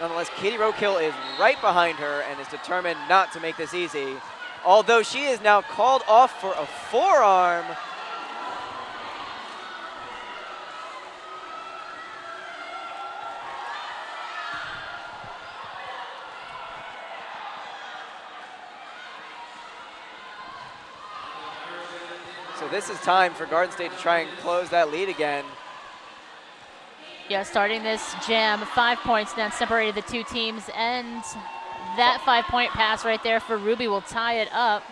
Nonetheless, Katie Rokill is right behind her and is determined not to make this easy. Although she is now called off for a forearm. So this is time for Garden State to try and close that lead again. Yeah, starting this jam, 5 points now separated the two teams, and that 5-point pass right there for Ruby will tie it up.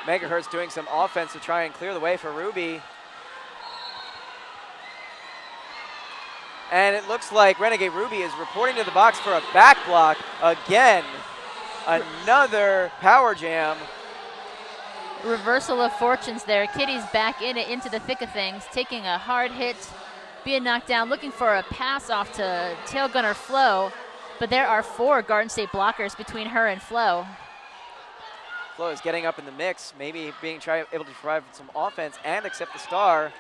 Megahertz doing some offense to try and clear the way for Ruby. And it looks like Renegade Ruby is reporting to the box for a back block again. Another power jam. Reversal of fortunes there. Kitty's back in it, into the thick of things, taking a hard hit, being knocked down, looking for a pass off to tail gunner Flo. But there are 4 Garden State blockers between her and Flo. Flo is getting up in the mix, maybe being able to provide some offense and accept the star.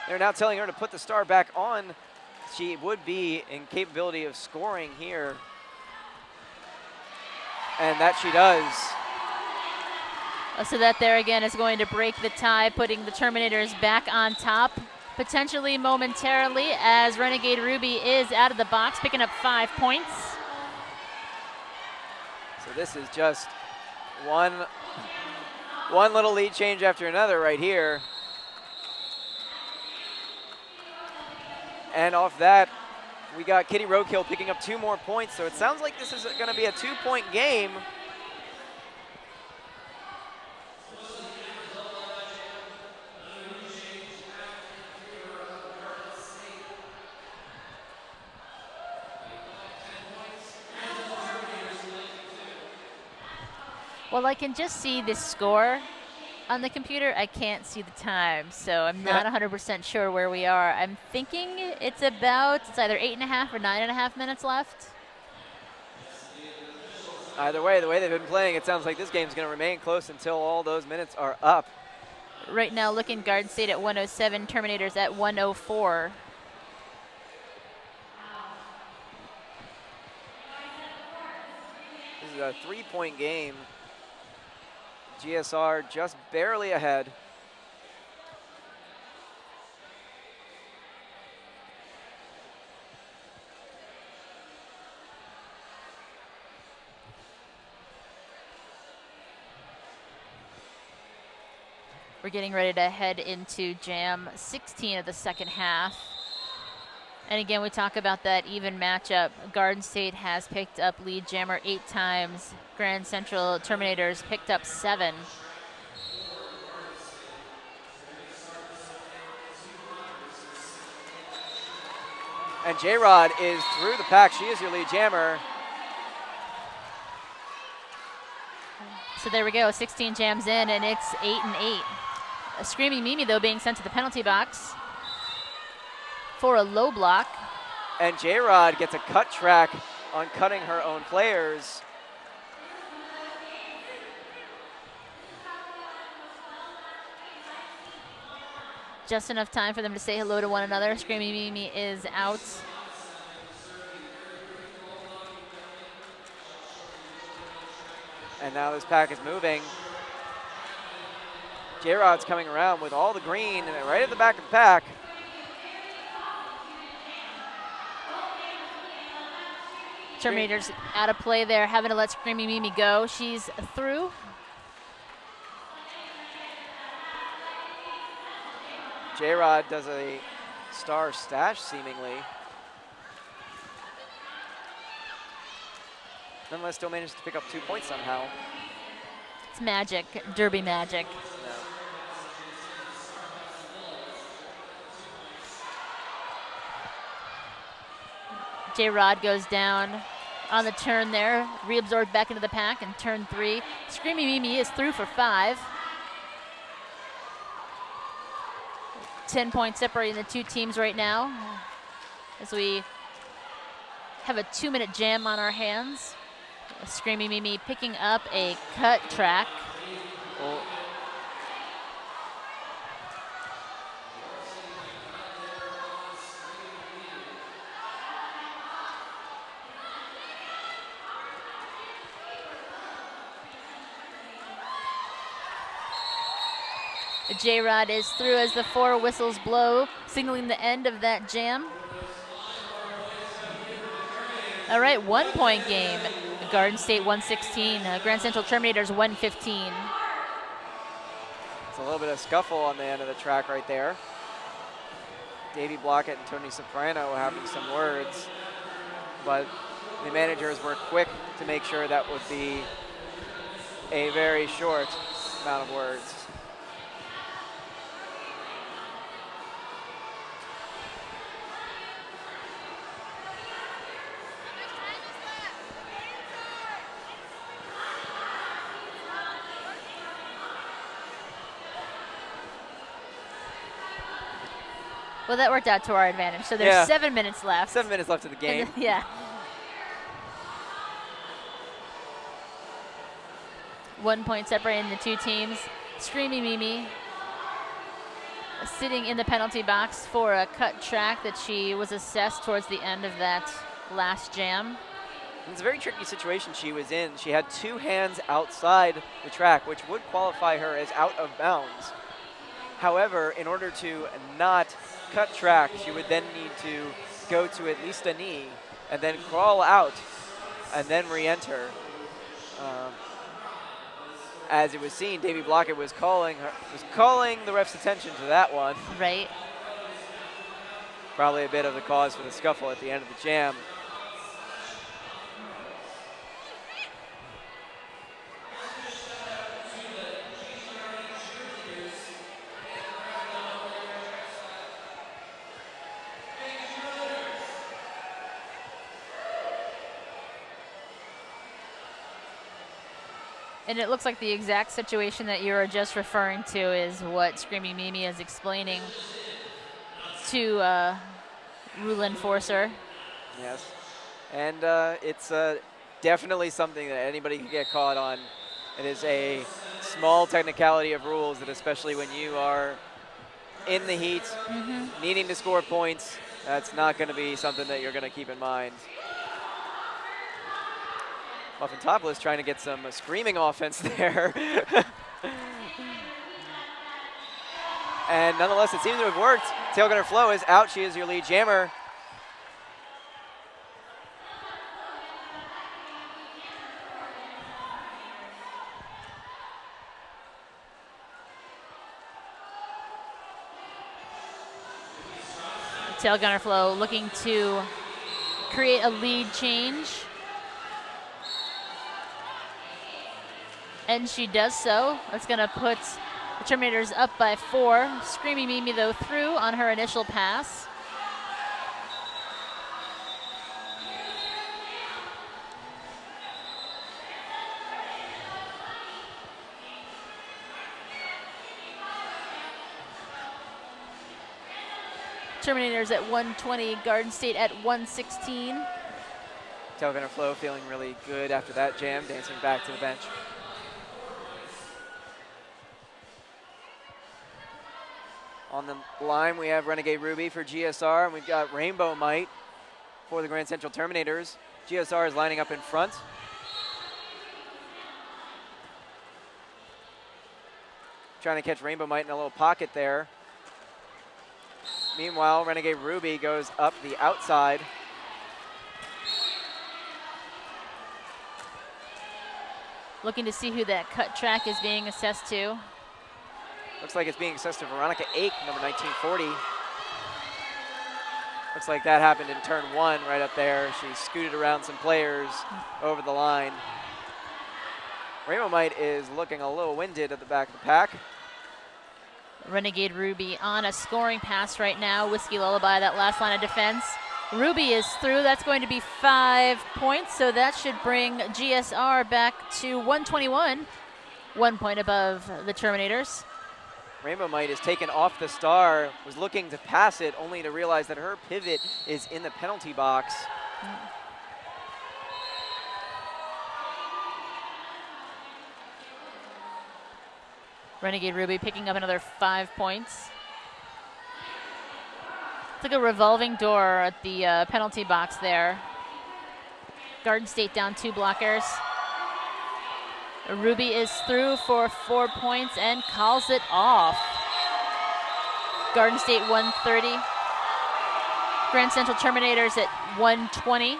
They're now telling her to put the star back on. She would be in capability of scoring here. And that she does. So that there again is going to break the tie, putting the Terminators back on top, potentially momentarily, as Renegade Ruby is out of the box, picking up 5 points. So this is just one little lead change after another right here. And off that, we got Kitty Roadkill picking up 2 more points. So it sounds like this is going to be a 2-point game. Well, I can just see the score on the computer. I can't see the time, so I'm not 100% sure where we are. I'm thinking it's either 8.5 or 9.5 minutes left. Either way, the way they've been playing, it sounds like this game's going to remain close until all those minutes are up. Right now, looking Garden State at 107, Terminators at 104. This is a 3-point game. GSR just barely ahead. We're getting ready to head into Jam 16 of the second half. And again, we talk about that even matchup. Garden State has picked up lead jammer 8 times. Grand Central Terminators picked up 7. And J-Rod is through the pack. She is your lead jammer. So there we go, 16 jams in, and it's 8-8. A Screaming Mimi, though, being sent to the penalty box for a low block. And J-Rod gets a cut track on cutting her own players. Just enough time for them to say hello to one another. Screaming Mimi is out. And now this pack is moving. J-Rod's coming around with all the green and right at the back of the pack. Terminators out of play there, having to let Screaming Mimi go. She's through. J-Rod does a star stash, seemingly. Nonetheless, still manages to pick up 2 points somehow. It's magic, Derby magic. No. J-Rod goes down on the turn there, reabsorbed back into the pack, and turn 3. Screaming Mimi is through for 5. 10 points separating the 2 teams right now as we have a 2-minute jam on our hands. Screaming Mimi picking up a cut track. Well, J-Rod is through as the 4 whistles blow, signaling the end of that jam. All right, 1-point game. Garden State 116, Grand Central Terminators 115. it's a little bit of scuffle on the end of the track right there. Davey Blockett and Tony Soprano having some words, but the managers were quick to make sure that would be a very short amount of words. Well, that worked out to our advantage. So there's Yeah. 7 minutes left. 7 minutes left of the game. Yeah. 1 point separating the two teams. Screamy Mimi sitting in the penalty box for a cut track that she was assessed towards the end of that last jam. It's a very tricky situation she was in. She had 2 hands outside the track, which would qualify her as out of bounds. However, in order to not cut track, she would then need to go to at least a knee and then crawl out and then re-enter. As it was seen, Davy Blockett was calling the ref's attention to that one. Right. Probably a bit of the cause for the scuffle at the end of the jam. And it looks like the exact situation that you were just referring to is what Screamy Mimi is explaining to rule enforcer. Yes, and it's definitely something that anybody can get caught on. It is a small technicality of rules that, especially when you are in the heat, needing to score points, that's not going to be something that you're going to keep in mind. Muffin Topless trying to get some screaming offense there. And nonetheless, it seems to have worked. Tail Gunner Flo is out. She is your lead jammer. Tail Gunner Flo looking to create a lead change. And she does so. That's going to put the Terminators up by 4. Screamy Mimi, though, through on her initial pass. Terminators at 120, Garden State at 116. Tail Gunner Flo feeling really good after that jam, dancing back to the bench. On the line, we have Renegade Ruby for GSR, and we've got Rainbow Might for the Grand Central Terminators. GSR is lining up in front. Trying to catch Rainbow Might in a little pocket there. Meanwhile, Renegade Ruby goes up the outside. Looking to see who that cut track is being assessed to. Looks like it's being assessed to Veronica Ake, number 1940. Looks like that happened in turn 1 right up there. She scooted around some players over the line. Rainbow Might is looking a little winded at the back of the pack. Renegade Ruby on a scoring pass right now. Whiskey Lullaby, that last line of defense. Ruby is through. That's going to be 5 points, so that should bring GSR back to 121, 1 point above the Terminators. Rainbow Might is taken off the star, was looking to pass it, only to realize that her pivot is in the penalty box. Renegade Ruby picking up another 5 points. It's like a revolving door at the penalty box there. Garden State down 2 blockers. Ruby is through for 4 points and calls it off. Garden State 130. Grand Central Terminators at 120.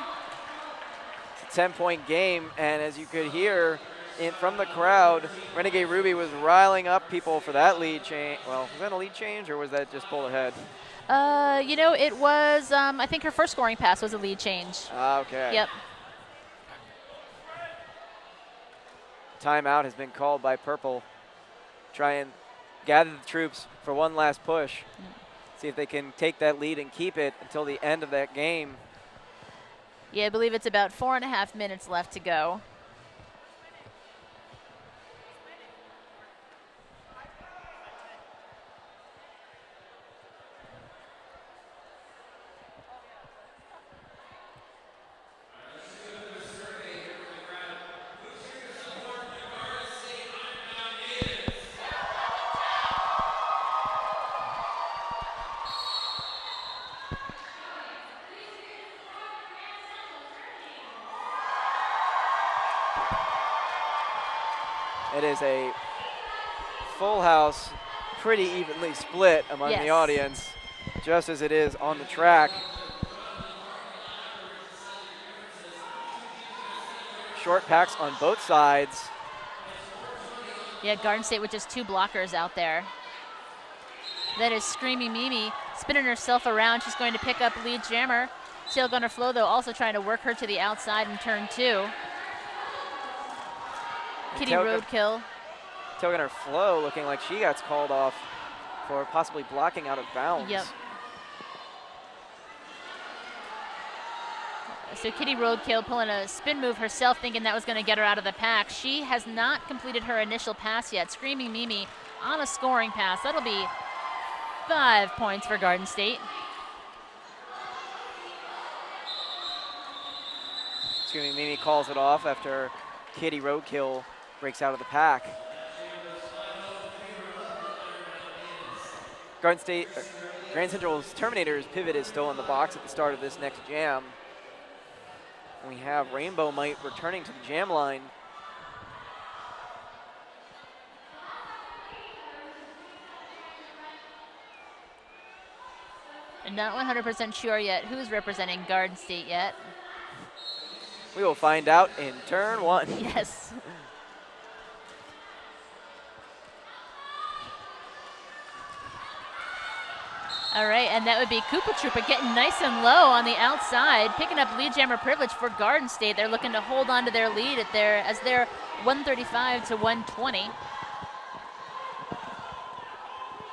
It's a 10-point game, and as you could hear from the crowd, Renegade Ruby was riling up people for that lead change. Well, was that a lead change, or was that just pull ahead? You know, it was, I think her first scoring pass was a lead change. Okay. Yep. Timeout has been called by Purple. Try and gather the troops for one last push. See if they can take that lead and keep it until the end of that game. Yeah, I believe it's about 4.5 minutes left to go. It is a full house, pretty evenly split among the Yes. audience, just as it is on the track. Short packs on both sides. Yeah, Garden State with just 2 blockers out there. That is Screaming Mimi spinning herself around. She's going to pick up lead jammer. Tail Gunner Flo, though, also trying to work her to the outside in turn 2. Kitty Roadkill. Tail Gunner Flo looking like she gets called off for possibly blocking out of bounds. Yep. So Kitty Roadkill pulling a spin move herself, thinking that was going to get her out of the pack. She has not completed her initial pass yet. Screaming Mimi on a scoring pass. That'll be 5 points for Garden State. Screaming Mimi calls it off after Kitty Roadkill breaks out of the pack. Garden State, Grand Central's Terminators pivot is still in the box at the start of this next jam. We have Rainbow Might returning to the jam line. And not 100% sure yet who's representing Garden State yet. We will find out in turn 1. Yes. All right, and that would be Koopa Troopa getting nice and low on the outside, picking up lead jammer privilege for Garden State. They're looking to hold on to their lead as they're 135 to 120.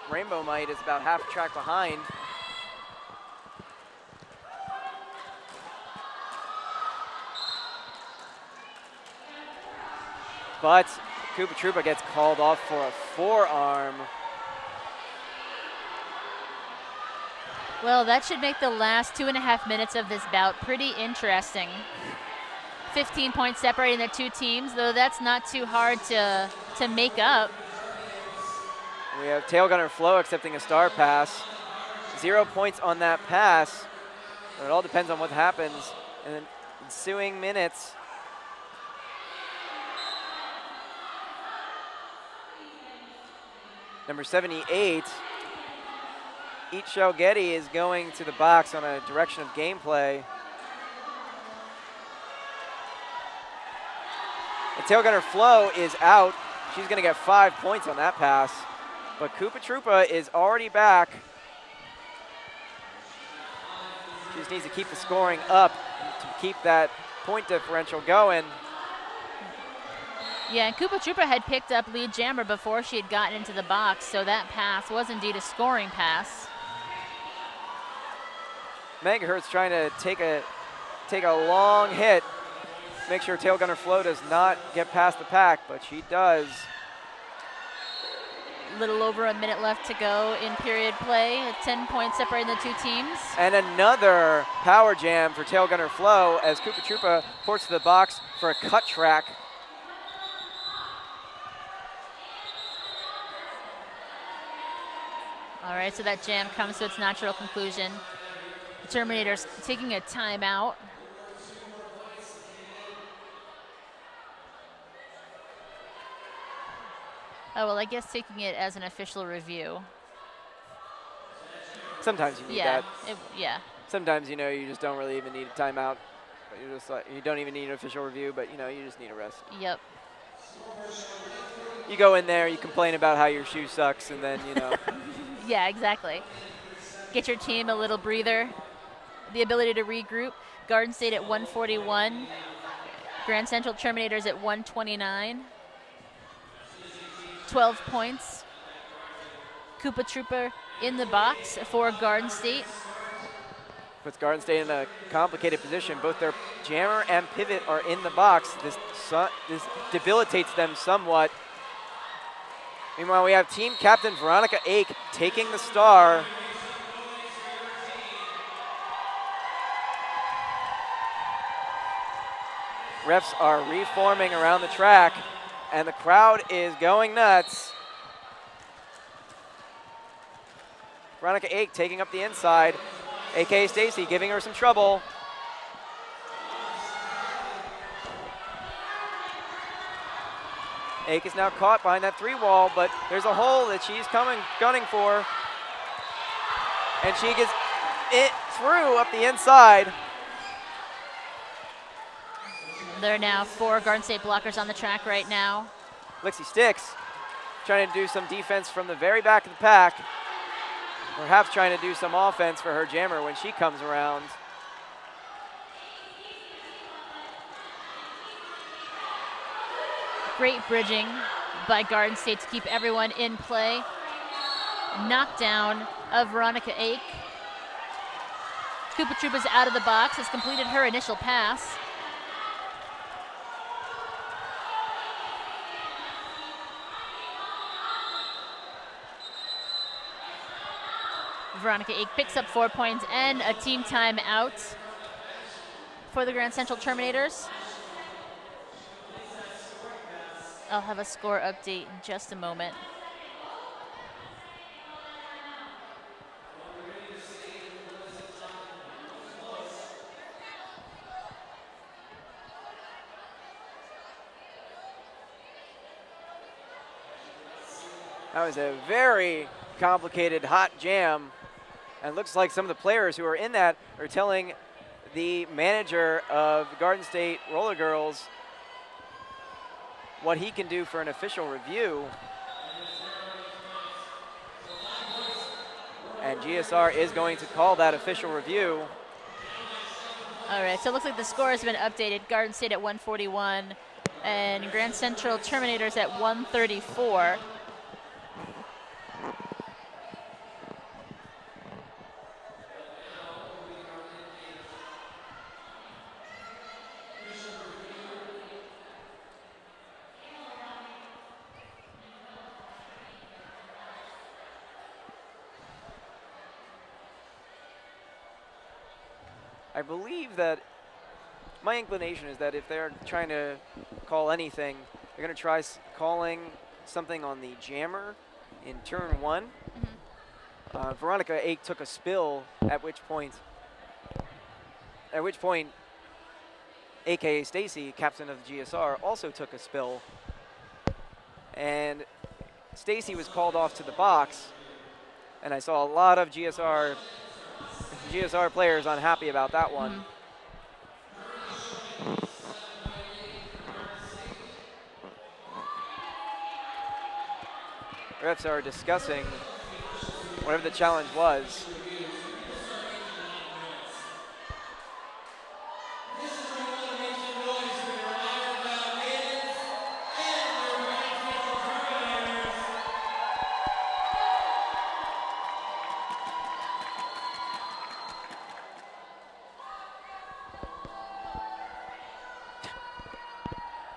Rainbow Might is about half a track behind. But Koopa Troopa gets called off for a forearm. Well, that should make the last 2.5 minutes of this bout pretty interesting. 15 points separating the two teams, though that's not too hard to make up. We have Tail Gunner Flo accepting a star pass. 0 points on that pass. But it all depends on what happens in the ensuing minutes. Number 78, Eat Shell Getty, is going to the box on a direction of gameplay. And Tail Gunner Flo is out. She's going to get 5 points on that pass. But Koopa Troopa is already back. She just needs to keep the scoring up to keep that point differential going. Yeah, and Koopa Troopa had picked up lead jammer before she had gotten into the box, so that pass was indeed a scoring pass. Megahertz trying to take a long hit, make sure Tail Gunner Flo does not get past the pack, but she does. A little over a minute left to go in period play. 10 points separating the two teams. And another power jam for Tail Gunner Flo as Koopa Troopa ports to the box for a cut track. All right, so that jam comes to its natural conclusion. The Terminators taking a timeout. Oh, well, I guess taking it as an official review. Sometimes you need that. Yeah. Sometimes, you just don't really even need a timeout. But you're just like, you don't even need an official review, but, you just need a rest. Yep. You go in there, you complain about how your shoe sucks, and then, Yeah, exactly. Get your team a little breather. The ability to regroup. Garden State at 141. Grand Central Terminators at 129. 12 points. Koopa Troopa in the box for Garden State. Puts Garden State in a complicated position. Both their jammer and pivot are in the box. This debilitates them somewhat. Meanwhile, we have team captain Veronica Ake taking the star. Refs are reforming around the track, and the crowd is going nuts. Veronica Ake taking up the inside. A.K. Stacy giving her some trouble. Ake is now caught behind that 3 wall, but there's a hole that she's gunning for. And she gets it through up the inside. There are now 4 Garden State blockers on the track right now. Lixie Sticks trying to do some defense from the very back of the pack. Perhaps trying to do some offense for her jammer when she comes around. Great bridging by Garden State to keep everyone in play. Knockdown of Veronica Ake. Koopa Troopa's out of the box, has completed her initial pass. Veronica Ake picks up 4 points and a team timeout for the Grand Central Terminators. I'll have a score update in just a moment. That was a very complicated, hot jam. And it looks like some of the players who are in that are telling the manager of Garden State Roller Girls what he can do for an official review. And GSR is going to call that official review. All right, so it looks like the score has been updated. Garden State at 141 and Grand Central Terminators at 134. I believe that my inclination is that if they're trying to call anything, they're going to try calling something on the jammer in turn 1. Veronica Ake took a spill, at which point, AKA Stacy, captain of the GSR, also took a spill. And Stacy was called off to the box, and I saw a lot of GSR players unhappy about that one. Refs are discussing whatever the challenge was.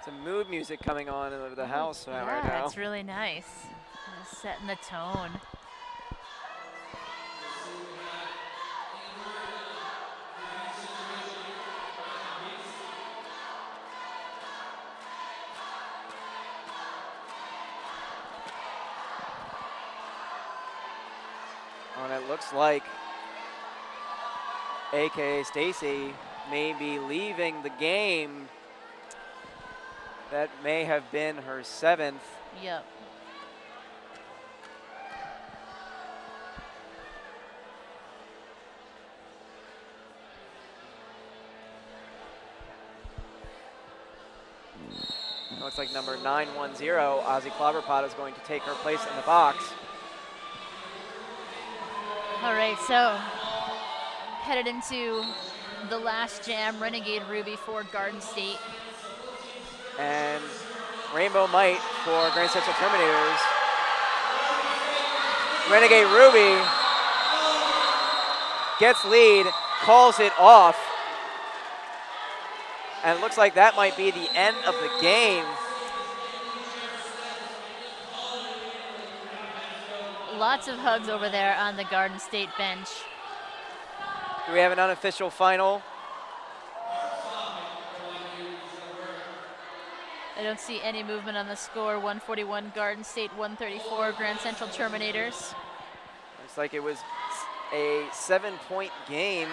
Some mood music coming on over the house right now. It's really nice. It's setting the tone. And it looks like AKA Stacy may be leaving the game. That may have been her 7th. Yep. Looks like number 910, Ozzy Clobberpot, is going to take her place in the box. All right, so headed into the last jam, Renegade Ruby for Garden State. And Rainbow Might for Grand Central Terminators. Renegade Ruby gets lead, calls it off. And it looks like that might be the end of the game. Lots of hugs over there on the Garden State bench. Do we have an unofficial final? I don't see any movement on the score. 141 Garden State, 134 Grand Central Terminators. Looks like it was a 7-point game